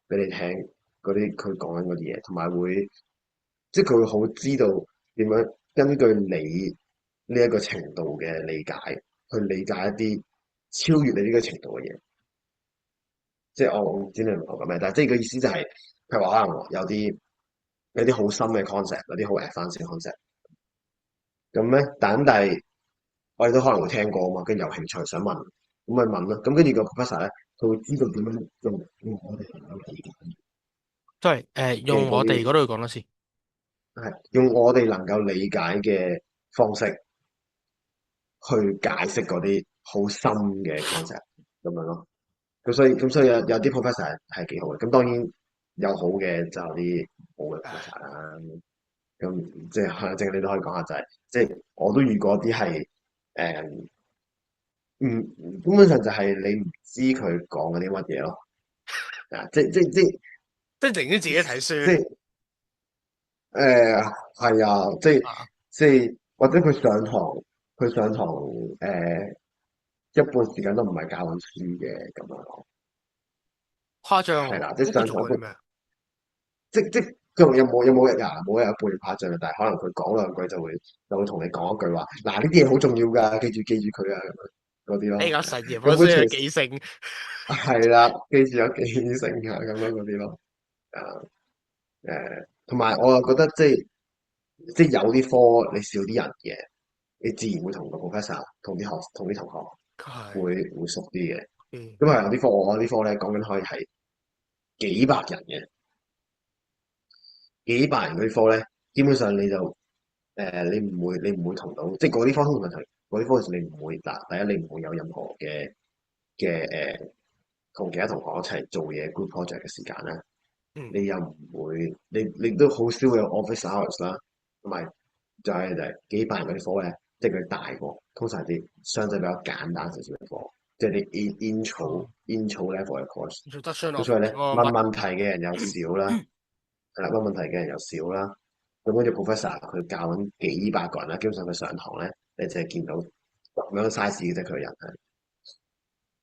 S2: 俾你聽嗰啲佢講緊嗰啲嘢，同埋即係佢會好知道點樣根據你呢一個程度嘅理解去理解一啲超越你呢個程度嘅嘢。即係我唔知你明唔明我講咩，但係即係個意思就係、譬如話可能有啲好深嘅 concept，有啲好 advanced 嘅 concept。咁咧，但係我哋都可能會聽過啊嘛，跟住有興趣想問，咁咪問咯。咁跟住個 professor 咧，佢會知道點樣用我哋能夠理解
S1: ，sorry，用我哋
S2: 嘅嗰啲，
S1: 嗰度講多次。
S2: 係用我哋能夠理解嘅方式去解釋嗰啲好深嘅 concept 咁樣咯。咁所以有啲 professor 係幾好嘅。咁當然有好嘅就有啲唔好嘅 professor 啦。咁即係可能，即係你都可以講下就係、即係我都遇過啲係誒，根本上就係你唔知佢講嗰啲乜嘢咯。啊，
S1: 即係寧願自己睇書
S2: 即係係啊，
S1: 啊，
S2: 或者佢上堂一半時間都唔係教緊書嘅咁樣咯。
S1: 誇張喎。
S2: 係啦，即係
S1: 咁佢
S2: 上堂都
S1: 做過啲咩？
S2: 即佢有冇一日冇一日半誇張嘅，但係可能佢講兩句就會同你講一句話，嗱呢啲嘢好重要㗎，記住佢啊咁樣嗰啲咯。
S1: 呢個實驗好
S2: 咁
S1: 需
S2: which
S1: 要
S2: is
S1: 記性。
S2: 係啦，記住有記性啊咁樣嗰啲咯。啊同埋我又覺得即係有啲科你少啲人嘅，你自然會同個 professor 同啲同學
S1: 係，
S2: 會熟啲嘅。
S1: 嗯，
S2: 因為我啲科咧講緊可以係幾百人嘅，幾百人嗰啲科咧，基本上你唔會同到，即係嗰啲科通常係嗰啲科，其實你唔會嗱，第一你唔會有任何同其他同學一齊做嘢 group project 嘅時間啦，
S1: 嗯，
S2: 你又唔會你都好少會有 office hours 啦，同埋就係幾百人嗰啲科咧，即係佢大個，通常係啲相對比較簡單少少嘅科，即係啲 intro
S1: 哦
S2: intro level 嘅 course，，introduction 咁
S1: of
S2: 所以咧問
S1: 乜乜，
S2: 問題嘅人又少啦。係啦，問問題嘅人又少啦。咁跟住 professor 佢教緊幾百個人啦，基本上佢上堂咧，你淨係見到咁樣 size 嘅啫，佢個人係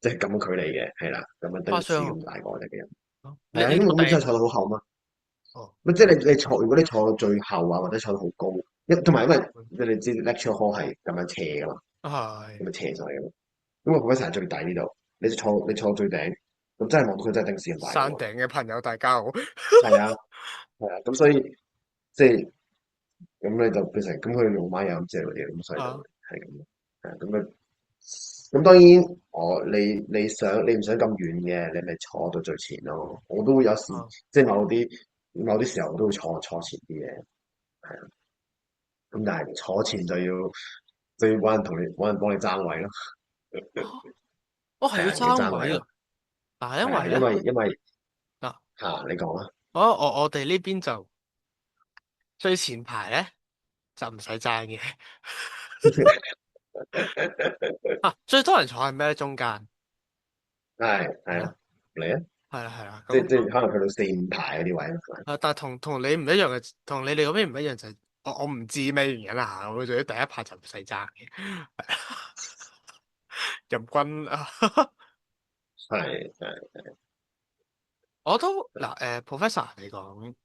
S2: 即係咁距離嘅，係啦，咁樣丁字
S1: 誇張喎。
S2: 咁大個嘅人，
S1: 哦你
S2: 係啊，因為
S1: 你我第
S2: 咁真係坐到好後嘛。
S1: 哦，
S2: 咁即係如果你坐到最後啊，或者坐到好高，同埋因為你知 lecture hall 係咁樣斜噶嘛，咁
S1: 係
S2: 樣斜上去噶嘛，咁個 professor 係最底呢度，你坐到最頂，咁真係望到佢真係丁字咁大個喎。
S1: 山頂嘅朋友大家好。
S2: 係啊，係啊，咁所以即係。咁你就變成咁佢用馬友咁借嗰啲，咁所以就
S1: 啊
S2: 係咁咯。係咁啊，咁當然你唔想咁遠嘅，你咪坐到最前咯。我都會有時
S1: 啊，
S2: 即係某啲時候我都會坐前啲嘅，係啊。咁但係坐前就要揾人幫你爭位咯，
S1: 我係要
S2: 係啊，要爭位咯，
S1: 爭位㗎。但係因
S2: 係啊，
S1: 為咧
S2: 因為
S1: 嗱，
S2: 你講啦，
S1: 我哋呢邊就最前排咧就唔使爭嘅。啊，最多人坐喺咩中間？係咯，
S2: 係啊，嚟啊，
S1: 係啦係啦，
S2: 即係可能去到4、5排嗰啲位咯，
S1: 但係同你唔一樣嘅，同你哋嗰邊唔一樣就係我唔知咩原因啦，我做咗第一排就唔使爭嘅。任君啊。
S2: 係
S1: 我都嗱professor 嚟講，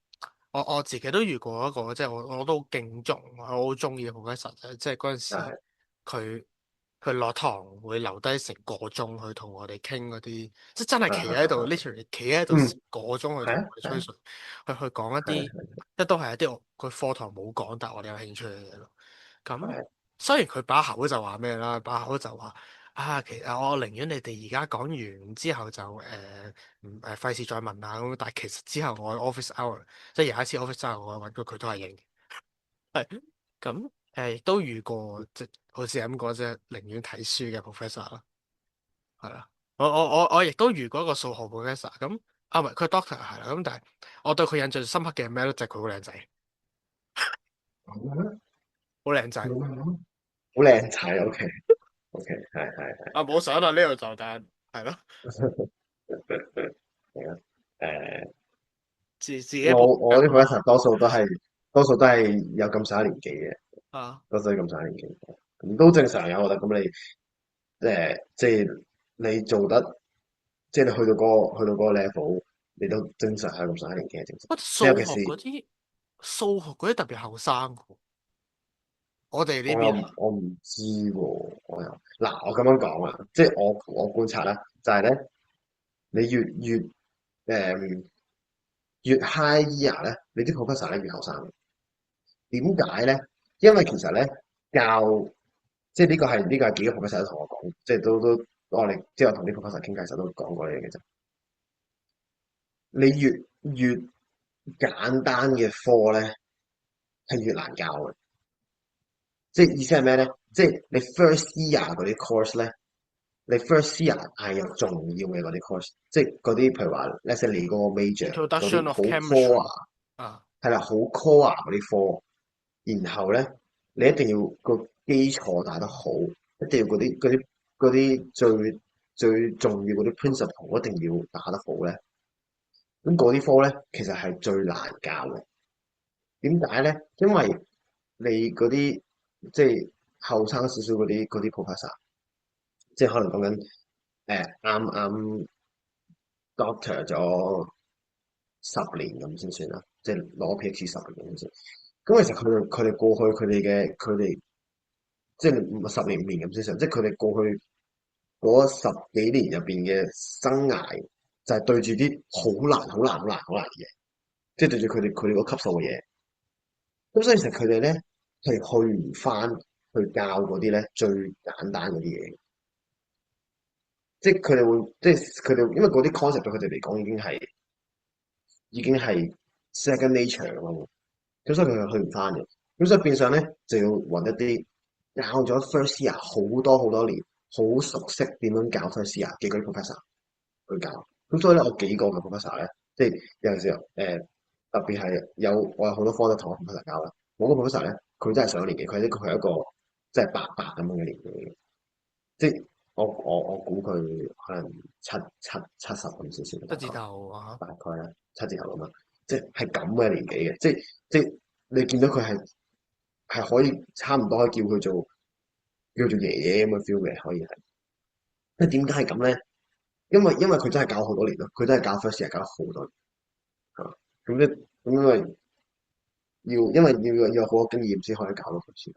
S1: 我自己都遇過一個，即係我都好敬重，我好中意嘅 professor 即係嗰陣時
S2: 係
S1: 佢佢落堂會留低成個鐘去同我哋傾嗰啲，即係真係企喺度
S2: 係
S1: ，literally 企喺度
S2: 嗯，
S1: 成個鐘去同我哋吹水，去講一啲，
S2: 係
S1: 即係都係一啲佢課堂冇講，但係我哋有興趣嘅嘢咯。咁
S2: 係
S1: 雖然佢把口就話咩啦，把口就話啊，其實我寧願你哋而家講完之後就唔費事再問啦咁，但係其實之後我 office hour 即係有一次 office hour 我揾過佢都係應嘅，係咁亦都遇過即係好似咁講啫，寧願睇書嘅 professor 啦，係啦，我亦都遇過一個數學 professor 咁啊，唔係佢 doctor 係啦，咁但係我對佢印象深刻嘅係咩咧？就係佢好靚仔，好靚仔。
S2: 好靚仔，OK OK，係
S1: 啊冇相啦，呢度就但係咯，
S2: 係啊，誒，
S1: 自己報
S2: 我啲 professor 多數都係有咁上下年紀嘅，
S1: 啊，
S2: 多數都咁上下年紀，咁都正常嘅，我覺得。咁你即係你做得，即係你去到嗰個 level，你都正常係咁上下年紀係正常。
S1: 不過
S2: 即係
S1: 數學
S2: 尤其是
S1: 嗰啲特別後生嘅，我哋呢
S2: 我又
S1: 邊啊，
S2: 我唔知喎，嗱我咁樣講啊，即係我觀察啦，就係咧，你誒越 high year 咧，你啲 professor 咧越後生。點解咧？因為其實咧教即係呢個係幾個 professor 都同我講，即係都即係我同啲 professor 傾偈時候都講過呢樣嘢啫。你越簡單嘅科咧係越難教嘅，即係意思係咩咧？即係你 first year 嗰啲 course 咧，你 first year 係有重要嘅嗰啲 course，即係嗰啲譬如話，let's say 你嗰個 major 嗰啲
S1: introduction
S2: 好
S1: of
S2: core 啊，chemistry
S1: 啊，
S2: 係啦，好 core 啊嗰啲科。然後咧你一定要個基礎打得好，一定要嗰啲最重要嗰啲 principle 一定要打得好咧。咁嗰啲科咧其實係最難教嘅。點解咧？因為你嗰啲即係後生少少嗰啲 professor，即係可能講緊啱啱 doctor 咗10年咁先算啦，即係攞 PhD 10年咁先。咁其實佢哋過去佢哋即係唔係10年5年咁先算，即係佢哋過去嗰10幾年入邊嘅生涯，就係對住啲好難、好難、好難、好難嘅嘢，即係對住佢哋嗰級數嘅嘢。咁所以其實佢哋咧係去唔翻去教嗰啲咧最簡單嗰啲嘢，即係佢哋會，即係佢哋因為嗰啲 concept 對佢哋嚟講已經係 second nature 咁嘛。咁所以佢係去唔翻嘅。咁所以變相咧就要揾一啲教咗 first year 好多好多年，好熟悉點樣教 first year 嘅嗰啲 professor 去教。咁所以咧我幾個嘅 professor 咧，即係有陣時候特別係我有好多科都同我 professor 教啦。我個 professor 咧佢真係上咗年紀，佢係一個即係伯伯咁樣嘅年紀，即係我估佢可能七十咁少少大概。
S1: 七字頭啊，
S2: 大概啦，7字頭咁樣，即係咁嘅年紀嘅，即係你見到佢係可以差唔多可以叫做爺爺咁嘅 feel 嘅，可以係。即係點解係咁咧？因為佢真係教好多年咯，佢真係教 first year 教咗好多年，係嘛？咁因為要有好多經驗先可以教到 first year。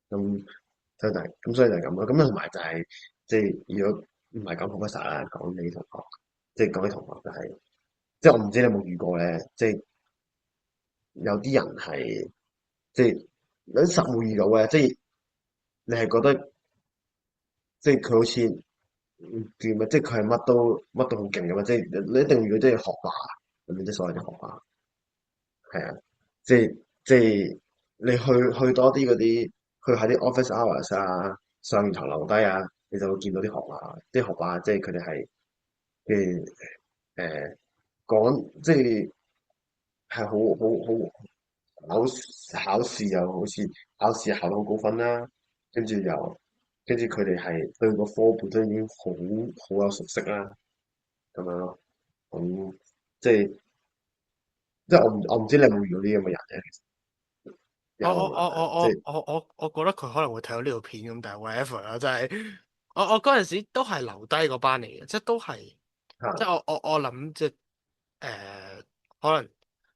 S2: 咁所以就係咁咯。咁同埋就係即係如果唔係講 professor 啦，講你同學，即係講啲同學就係。即係我唔知你有冇遇過咧，即係有啲人係即係有啲實會遇到嘅，即係你係覺得即係佢好似唔掂啊，即係佢係乜都好勁嘅嘛，即係你一定遇到即係學霸，咁樣即係所謂嘅學霸，係啊，即係你去多啲嗰啲，去下啲 office hours 啊，上完堂留低啊，你就會見到啲學霸，即係佢哋係嘅誒講即係。係考試又好似考到好高分啦，跟住佢哋係對個科本身已經好有熟悉啦，咁樣咯。咁即係即係我唔知你有冇遇到啲咁嘅人咧？有
S1: 我我
S2: 啊嘛，
S1: 我我
S2: 即係
S1: 我我我我覺得佢可能會睇到呢條片咁，但係 whatever 啦，真係我嗰陣時都係留低嗰班嚟嘅，即係都係即係
S2: 嚇
S1: 我諗即係可能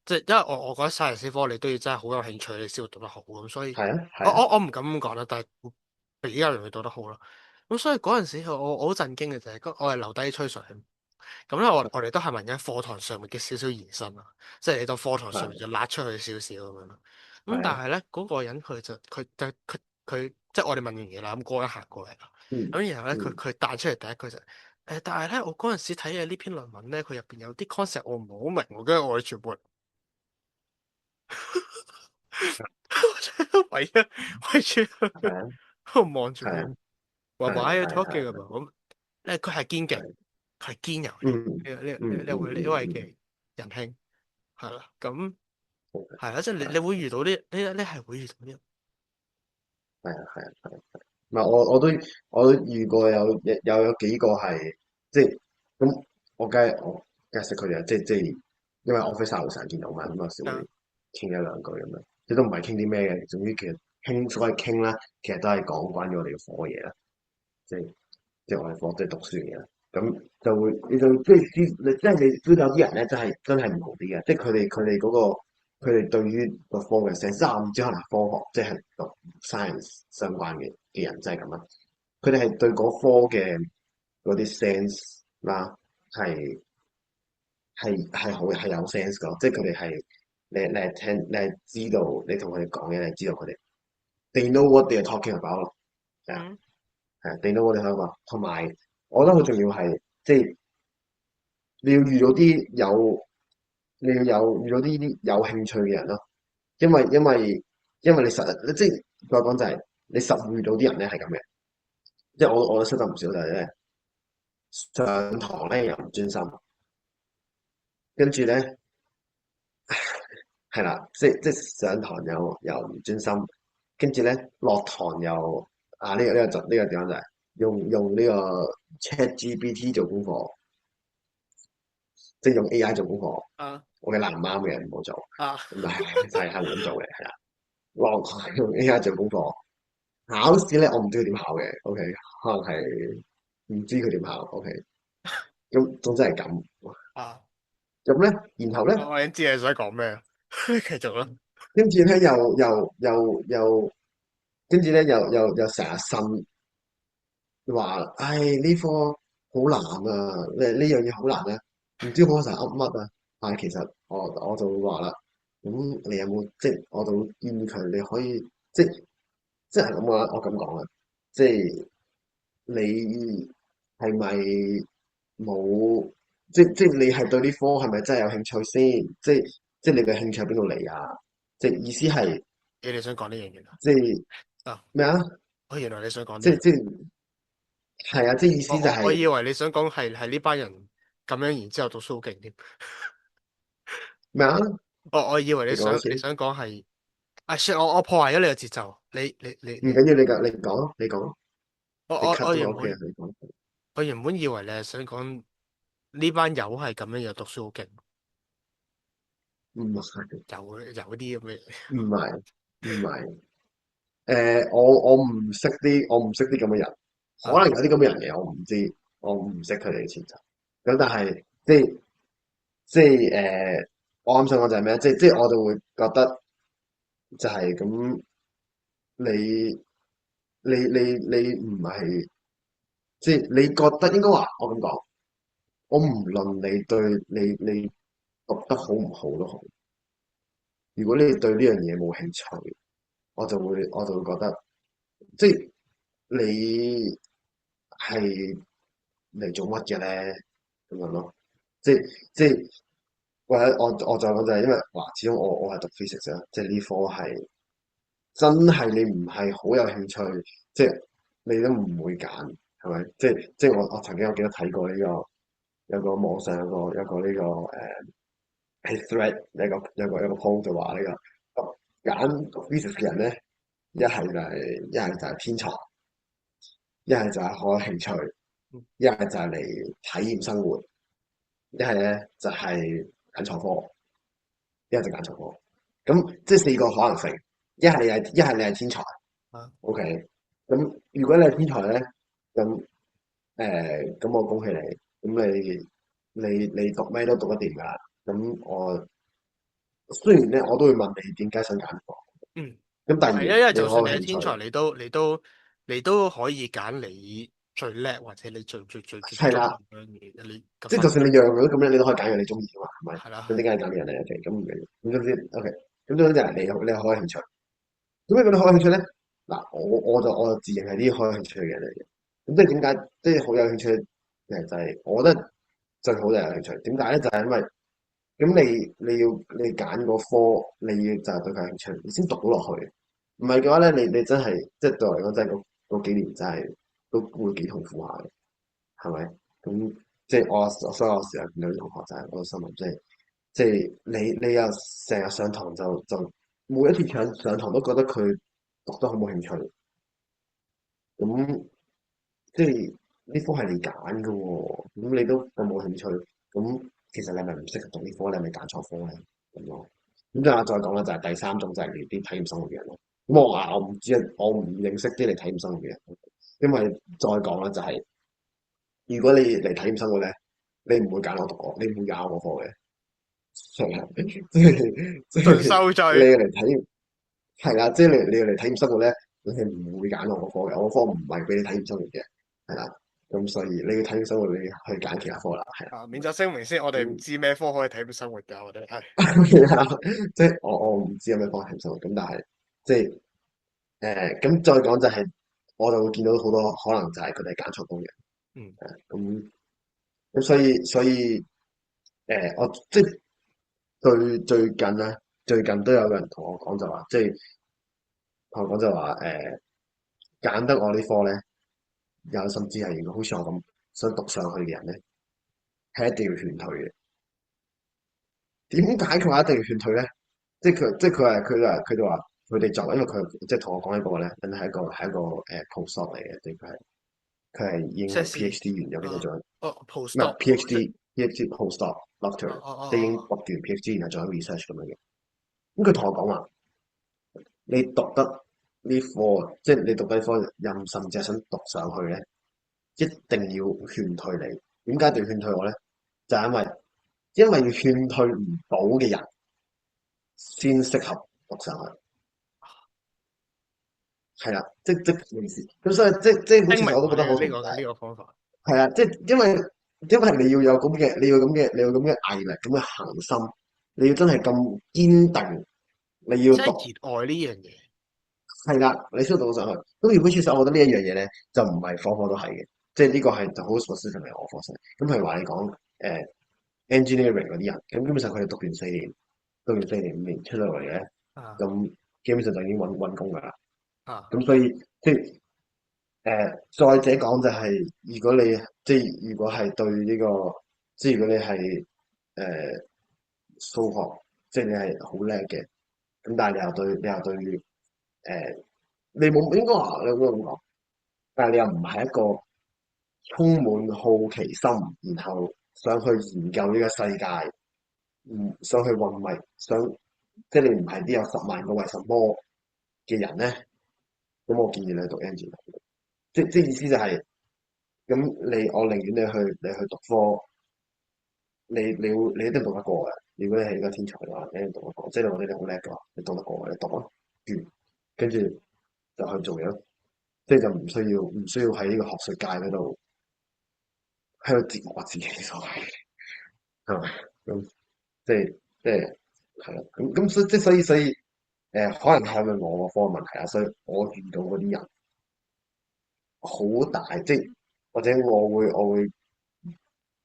S1: 即係因為我覺得 science 科你都要真係好有興趣，你先會讀得好咁，所以
S2: 係啊係啊
S1: 我唔敢咁講啦，但係比較容易讀得好咯。咁所以嗰陣時我好震驚嘅就係我係留低吹水。咁咧，我哋都係問緊課堂上面嘅少少延伸啊，即係你到課堂上面就
S2: 係
S1: 拉出去少少咁樣咯。咁但
S2: 係啊，
S1: 係咧，嗰個人佢即係我哋問完嘢啦，咁嗰個人行過嚟啦。
S2: 嗯
S1: 咁然後咧，佢
S2: 嗯
S1: 佢彈出嚟第一句就但係咧，我嗰陣時睇嘅呢篇論文咧，佢入邊有啲 concept 我唔係好明喎，跟住我哋全部人唯一圍住
S2: 係啊
S1: 喺度望住佢，
S2: 係啊
S1: 話
S2: 係
S1: Why are you
S2: 係
S1: talking
S2: 係
S1: about 咁？佢係堅嘅，
S2: 係，
S1: 佢係堅有嘅。
S2: 嗯
S1: 呢位嘅仁兄係啦，咁。係啊，即係你
S2: 係啊
S1: 你會遇到啲，你係會遇到啲，
S2: 係啊係啊係啊。唔係我都遇過有幾個係即係咁，我梗係識佢哋啦，即係因為 office hours 成日見到嘛，咁有時會
S1: 啊
S2: 傾一兩句咁樣，即係都唔係傾啲咩嘅，總之其實所謂傾啦，其實都係講關於我哋嘅課嘢啦，即係即係我哋課即係讀書嘅嘢啦，咁就會你就即係你都有啲人咧，真係唔好啲嘅，即係佢哋嗰個。佢哋對於個科嘅 sense，即係我唔知可能係科學，即係讀 science 相關嘅人，真係咁啦。佢哋係對嗰科嘅嗰啲 sense 啦，係好係有 sense 噶，即係佢哋係你係聽你係知道你同佢哋講嘢，你係知道佢哋 they know what they are talking about 咯，係啊
S1: 嗯
S2: 係啊，they know what they are talking about。同埋我覺得好重要係即係你要遇到啲你要遇到啲有興趣嘅人咯。因為你實即係再講就係你實會遇到啲人咧係咁嘅，即係我都識得唔少就係咧上堂咧又唔專心，跟住咧係啦，即上堂又唔專心，跟住咧落堂又呢個點樣就係用呢個 ChatGPT 做功課，即係用 AI 做功課。
S1: 啊
S2: 我嘅男啱嘅唔好做，
S1: 啊
S2: 咁但係就係咁做嘅，係啦。落堂用 AI 做功課，考試咧我唔知佢點考嘅，OK，可能係唔知佢點考，OK，咁總之係咁。
S1: 啊！
S2: 咁咧，然後咧，
S1: 我已經知你想講咩，繼續啦。
S2: 跟住咧又跟住咧又成日呻話，唉呢科好難啊，呢樣嘢好難啊，唔知我成日噏乜啊。但係其實我就會話啦，咁你有冇即係我就會建議佢，你可以即即係咁啊，我咁講啊，即係你係咪冇即你係對呢科係咪真係有興趣先？即你嘅興趣喺邊度嚟啊？即意思係
S1: 你哋想講呢樣嘢啊？
S2: 即係
S1: 啊，
S2: 咩啊？
S1: 我原來你想講呢樣。
S2: 即即係啊！即意思就
S1: 我
S2: 係
S1: 以為你想講係呢班人咁樣，然之後讀書好勁添。
S2: 咩啊？
S1: 我以為
S2: 你講一次，
S1: 你想講係，啊 shit，我破壞咗你嘅節奏。
S2: 唔緊要，你講咯，你講咯，你 cut 咗咪 OK 啊？你講，
S1: 我原本以為你係想講呢班友係咁樣又讀書好勁，
S2: 唔係
S1: 有啲咁嘅。
S2: 唔係唔係，我唔識啲咁嘅人，可能
S1: 啊
S2: 有啲咁嘅人嘅，我唔知，我唔識佢哋嘅前提。咁但係即係我啱想講就係咩？即係我就會覺得就係咁，你你唔係即係你覺得應該話我咁講，我唔論你對你讀得好唔好都好，如果你對呢樣嘢冇興趣，我就會覺得即係你係嚟做乜嘅咧咁樣咯，即係或者我再講就係因為話始終我係讀 physics 啊，即係呢科係真係你唔係好有興趣，即係你都唔會揀，係咪？即係我曾經有記得睇過呢個有個網上有個呢個係 thread 有個 post 就話呢個揀 physics 嘅人咧，一係就係天才，一係就係好有興趣，一係就係嚟體驗生活，一係咧就係揀錯科，一係就揀錯科。咁即係四個可能性，一係你係天才
S1: 啊
S2: ，OK。咁如果你係天才咧，咁咁我恭喜你，咁你讀咩都讀得掂㗎啦。咁我雖然咧我都會問你點解想揀科，
S1: 嗯，
S2: 咁第二
S1: 係啊，因為
S2: 你
S1: 就算你
S2: 好有興趣，
S1: 係天才，你都可以揀你最叻或者你最中意
S2: 係啦。
S1: 嗰樣嘢，你嘅
S2: 即係就
S1: 分
S2: 算你樣樣都咁樣，你都可以揀樣你中意嘅嘛，係咪？
S1: 係啦係。
S2: 咁點解你揀呢樣咧？OK，咁唔緊要。咁總之 OK，咁總之就係你好有興趣。咁你覺得好有興趣咧？嗱，我就自認係啲好有興趣嘅人嚟嘅。咁即係點解？即係好有興趣嘅就係我覺得最好就係有興趣。點解咧？就係因為咁你揀個科，你要就係對佢有興趣，你先讀到落去。唔係嘅話咧，你真係即係對我嚟講，真係嗰幾年真係都會幾痛苦下嘅。係咪？咁即係所以我成日見到啲同學就係我個心諗，即係你又成日上堂就每一次上堂都覺得佢讀得好冇興趣，咁即係呢科係你揀嘅喎，咁你都咁冇興趣，咁其實你係咪唔適合讀呢科？你係咪揀錯科咧？咁咯，咁再講啦，就係第三種就係你啲體驗生活嘅人咯。咁我唔知啊，我唔認識啲嚟體驗生活嘅人，因為再講啦，就係、如果你嚟體驗生活咧，你唔會揀我讀過，你唔會揀我課嘅，係啊，
S1: 純
S2: 即係你
S1: 受罪。
S2: 嚟體驗，係啦，即係你嚟體驗生活咧，你係唔會揀我課嘅，我課唔係俾你體驗生活嘅，係啦，咁所以你要體驗生活，你去揀其他科啦，係啦，
S1: 啊，免責聲明先，我哋唔
S2: 咁
S1: 知咩科可以體驗生活㗎，我哋係。
S2: 係啦，即係我唔知有咩科體驗生活，咁但係即係咁再講就係，我就會見到好多可能就係佢哋揀錯工嘅，
S1: 嗯
S2: 咁所以我即係最近咧，最近都有個人同我講就話，即係同我講就話揀得我呢科咧，有甚至係如果好似我咁想讀上去嘅人咧，係一定要勸退嘅。點解佢話一定要勸退咧？佢就話佢哋作，因為佢即係同我講呢個咧，真係一個postdoc 嚟嘅，即係佢係已經係
S1: 碩士
S2: PhD 完咗，跟住
S1: 啊，
S2: 做緊
S1: 哦
S2: 唔係
S1: postdoc 哦，即係
S2: PhD postdoc
S1: 哦
S2: doctor，
S1: 哦
S2: 即係已經
S1: 哦
S2: 讀完 PhD 然後做緊 research 咁樣嘅。咁佢同我講話，你讀得呢科，即係你讀得呢科任甚至係想讀上去咧，一定要勸退你。點解一定要勸退我咧？就係因為要勸退唔到嘅人先適合讀上去。係啦，即意思。咁所以即好
S1: 哦，精明
S2: 似我都覺得
S1: 喎
S2: 好同意。
S1: 呢個方法，
S2: 係啊，即係因為你要有咁嘅，毅力，咁嘅恒心，你要真係咁堅定，你要
S1: 即係
S2: 讀。
S1: 熱愛呢樣嘢。
S2: 係啦，你先讀到上去。咁如果其實我覺得呢一樣嘢咧，就唔係科科都係嘅，即係呢個係就好 specific 係我科室。咁譬如話你講engineering 嗰啲人，咁基本上佢哋讀完4年5年出到嚟咧，
S1: 啊
S2: 咁基本上就已經揾工㗎啦。
S1: 啊，
S2: 咁所以即係再者講就係、如果你如果係對呢、個，即係如果你係數學，即係你係好叻嘅，咁但係你又對你冇應該話你應該咁講，但係你又唔係一個充滿好奇心，然後想去研究呢個世界，想去混迷，即係你唔係啲有10萬個為什麼嘅人咧，咁我建議你去讀 engine，即意思就係、咁我寧願你去讀科，你一定讀得過嘅。如果你係一個天才嘅話，你一定讀得過。即係我哋你好叻嘅話，你讀得過嘅，你讀咯，完，跟住就去做嘢咯。即係就唔需要喺呢個學術界嗰度喺度折磨自己所謂，係咪？咁即係係啦。咁所以可能係咪我個科嘅問題啊？所以我遇到嗰啲人好大，即係或者我會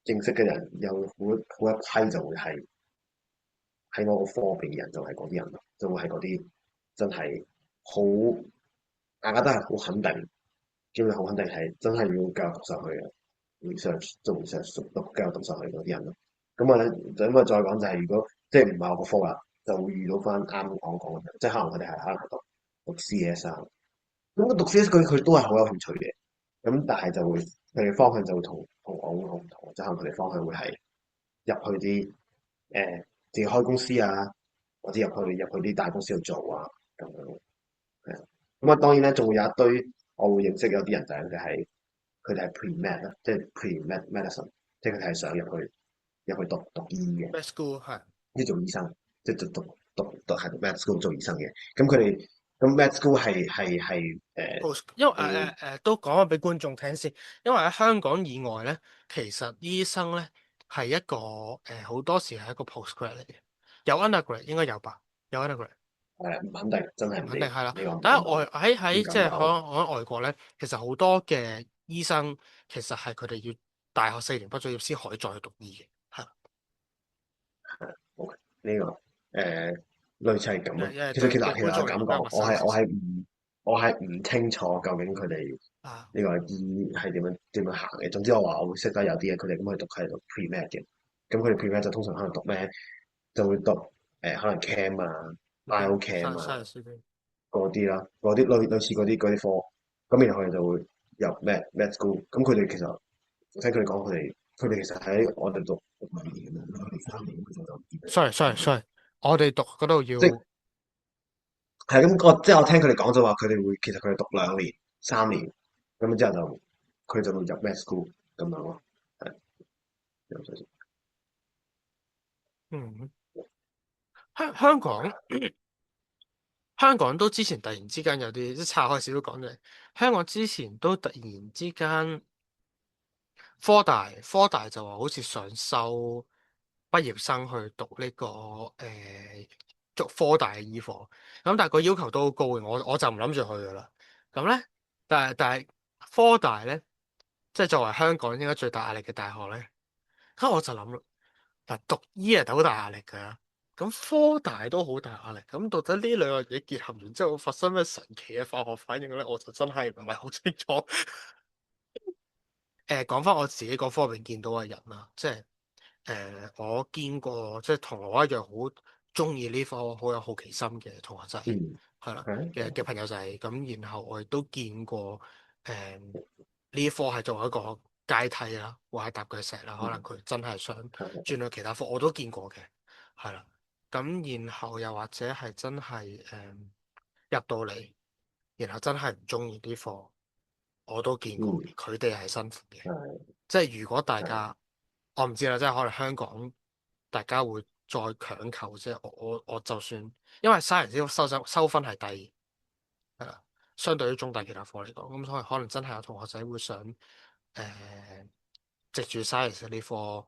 S2: 認識嘅人有好一批就會係。喺我個科入邊嘅人就係嗰啲人咯，就會係嗰啲真係好，大家都係好肯定，基本上好肯定係真係要繼續讀上去嘅，research 做 research 繼續讀上去嗰啲人咯。咁啊，就咁啊，再講就係、如果即係唔係我個科啦，就會遇到翻啱我講嘅人，即係可能佢哋係讀 CS 啊，咁讀 CS 佢都係好有興趣嘅，咁但係就會佢哋方向就會同我會好唔同，即係可能佢哋方向會係入去啲自己開公司啊，或者入去啲大公司度做啊，咁樣係啊。咁啊，當然咧，仲會有一堆我會認識有啲人就係佢哋係 pre-med 啦，即係 pre-med medicine，即係佢哋係想入去讀醫嘅，
S1: 咩 school 係？
S2: 即係做醫生，即係讀係 med school 做醫生嘅。咁 med school 係
S1: post，因為
S2: 你
S1: 都講咗俾觀眾聽先，因為喺香港以外咧，其實醫生咧係一個好多時係一個 postgrad 嚟嘅，有 undergrad 應該有吧，有 undergrad
S2: 唔肯定，真係
S1: 唔
S2: 唔知
S1: 肯定係啦。
S2: 呢個唔
S1: 但係
S2: 敢講，
S1: 喺
S2: 唔敢講。
S1: 喺外國咧，其實好多嘅醫生其實係佢哋要大學4年畢咗業先可以再去讀醫嘅，係啦，OK，
S2: 呢個類似係咁咯。
S1: 因為
S2: 其實
S1: 對觀眾嚟
S2: 我咁講，
S1: 講比較陌生少少
S2: 我係唔清楚究竟佢哋
S1: 啊。
S2: 呢個醫係點樣行嘅。總之我會識得有啲嘢，佢哋咁去讀係讀 pre-med 嘅。咁佢哋 pre-med 就通常可能讀咩？就會讀可能 cam 啊、
S1: 嗯，biochem
S2: 啊
S1: 生書啲
S2: 嗰啲啦，嗰啲類似嗰啲科。咁然後佢哋就會入 med school。咁佢哋其實聽佢哋講，佢哋其實喺我哋讀2年咁樣，佢哋3年咁佢就
S1: ，sorry，我哋讀嗰度
S2: 即係
S1: 要。
S2: 係咁，即係我聽佢哋講就話，其實佢哋讀2年、3年，咁之後佢就會入 med school 咁樣咯。係，
S1: 嗯，香港香港都之前突然之間有啲即係岔開少少講嘅，香港之前都突然之間科大就話好似想收畢業生去讀呢、個讀科大嘅醫科，咁但係個要求都好高嘅，我就唔諗住去噶啦。咁咧，但係科大咧，即係作為香港應該最大壓力嘅大學咧，咁我就諗啦。嗱，讀醫係好大壓力㗎，咁科大都好大壓力，咁到底呢兩個嘢結合完之後發生咩神奇嘅化學反應咧？我就真係唔係好清楚。講翻我自己嗰方面見到嘅人啦，即係我見過即係同我一樣好中意呢科好有好奇心嘅同學仔，
S2: 嗯，
S1: 係啦嘅
S2: 係
S1: 朋友仔咁，然後我亦都見過呢一科係作為一個階梯啦，或者搭腳石啦，可能
S2: 嗯
S1: 佢真係想轉
S2: 係
S1: 去其他科，我都見過嘅，係啦。咁然後又或者係真係入到嚟，然後真係唔中意啲課，我都見過嘅，
S2: 嗯
S1: 佢哋係辛苦嘅。
S2: 係
S1: 即係如果大
S2: 係
S1: 家，我唔知啦，即係可能香港大家會再強求，即係我就算，因為 science 收分係低，係啦，相對於中大其他科嚟講，咁所以可能真係有同學仔會想藉住 science 呢科，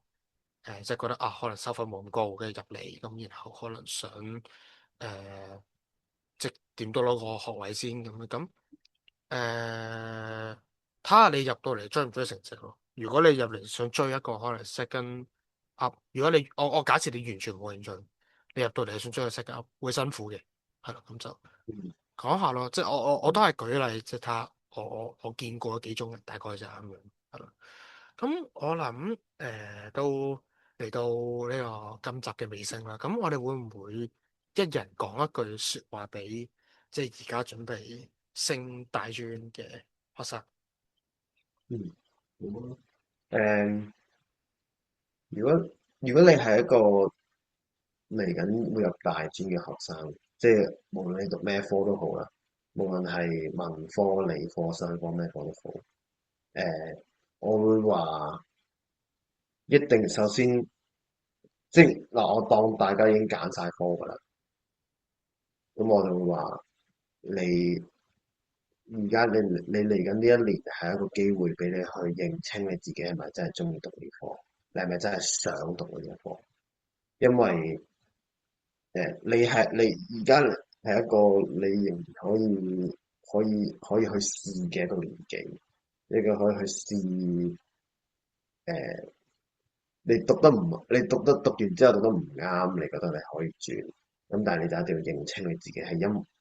S1: 即係覺得啊，可能收分冇咁高嘅入嚟，咁然後可能想即點都攞個學位先咁樣，咁睇下你入到嚟追唔追成績咯。如果你入嚟想追一個可能 second up，如果你我假設你完全冇興趣，你入到嚟想追個 second up 會辛苦嘅，係啦，咁就
S2: 嗯
S1: 講下咯。即係我都係舉例，即係睇下我見過幾種人，大概就係咁樣，係啦。咁我諗都嚟到呢個今集嘅尾聲啦。咁我哋會唔會一人講一句説話俾即係而家準備升大專嘅學生？
S2: 嗯好啊如果如果你係一個嚟緊會入大專嘅學生，即係無論你讀咩科都好啦，無論係文科、理科、商科咩科都好，我會話一定首先即係嗱，我當大家已經揀晒科㗎啦，咁我就會話你而家你嚟緊呢一年係一個機會俾你去認清你自己係咪真係中意讀呢科，你係咪真係想讀呢一科？因為你而家係一個你仍然可以去試嘅一個年紀，你嘅可以去試誒，你讀完之後讀得唔啱，你覺得你可以轉，咁但係你就一定要認清你自己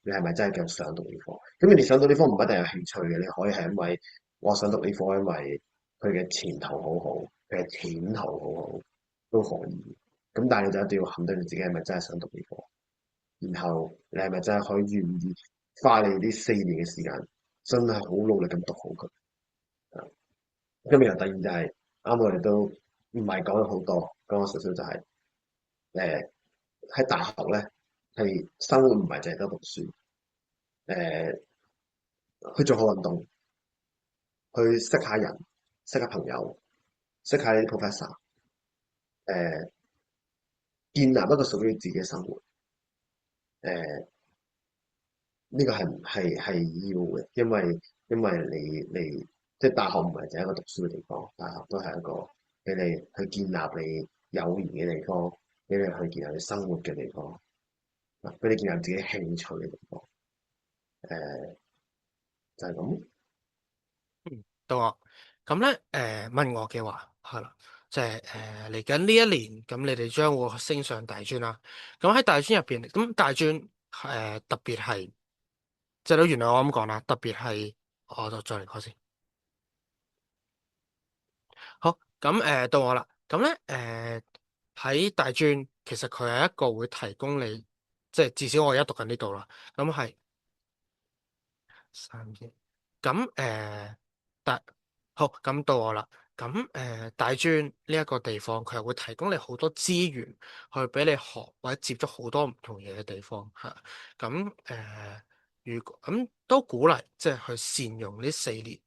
S2: 你係咪真係咁想讀呢科？咁你想讀呢科唔一定有興趣嘅，你可以係因為我想讀呢科，因為佢嘅前途好好，佢嘅前途好好都可以。咁但係你就一定要肯定你自己係咪真係想讀呢科。然後你係咪真係可以願意花你呢4年嘅時間，真係好努力咁讀好佢？啊咁然後第二就係啱我哋都唔係講咗好多，講咗少少就係誒喺大學咧係生活唔係淨係得讀書，誒、去做下運動，去識下人，識下朋友，識下啲 professor，誒、建立一個屬於自己嘅生活，誒、呢個係要嘅，因為你即係大學唔係淨係一個讀書嘅地方，大學都係一個俾你去建立你友誼嘅地方，俾你去建立你生活嘅地方，俾你建立自己興趣嘅地方。誒、就係咁。
S1: 嗯，到我咁咧，問我嘅話係啦，就係嚟緊呢一年，咁你哋將會升上大專啦。咁喺大專入邊，咁大專特別係，即係都原來我咁講啦，特別係，我就再嚟講先。好，咁到我啦。咁咧喺大專，其實佢係一個會提供你，即係至少我而家讀緊呢度啦。咁係三億。咁大好，咁到我啦。咁大專呢一個地方，佢係會提供你好多資源去俾你學或者接觸好多唔同嘢嘅地方嚇。咁如果咁都鼓勵，即係去善用呢4年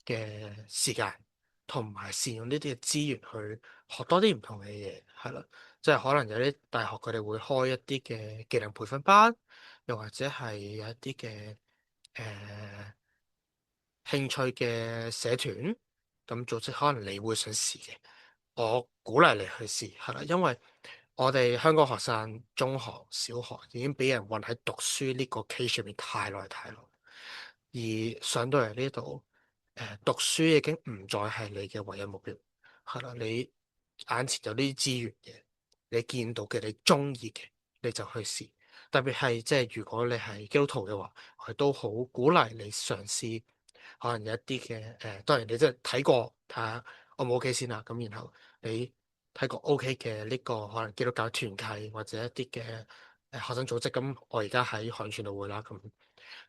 S1: 嘅時間，同埋善用呢啲嘅資源去學多啲唔同嘅嘢，係啦，即係可能有啲大學佢哋會開一啲嘅技能培訓班，又或者係有一啲嘅誒興趣嘅社團，咁組織可能你會想試嘅，我鼓勵你去試，係啦，因為我哋香港學生中學、小學已經俾人困喺讀書呢個 case 上面太耐太耐。而上到嚟呢度，讀書已經唔再係你嘅唯一目標，係啦，你眼前有啲資源嘅，你見到嘅，你中意嘅，你就去試。特別係即係如果你係基督徒嘅話，佢都好鼓勵你嘗試，可能有一啲嘅當然你即係睇過睇下 O 唔 OK 先啦，咁然後你睇過 OK 嘅呢個可能基督教團契或者一啲嘅學生組織，咁我而家喺海洋傳道會啦，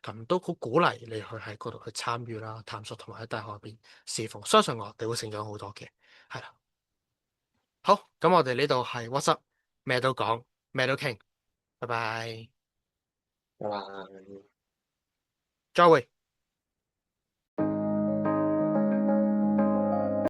S1: 咁都好鼓勵你去喺嗰度去參與啦、探索同埋喺大學入邊侍奉，相信我哋會成長好多嘅，係啦。好，咁我哋呢度係 WhatsApp，咩都講，咩都傾，拜拜，
S2: 拜拜。
S1: 再會。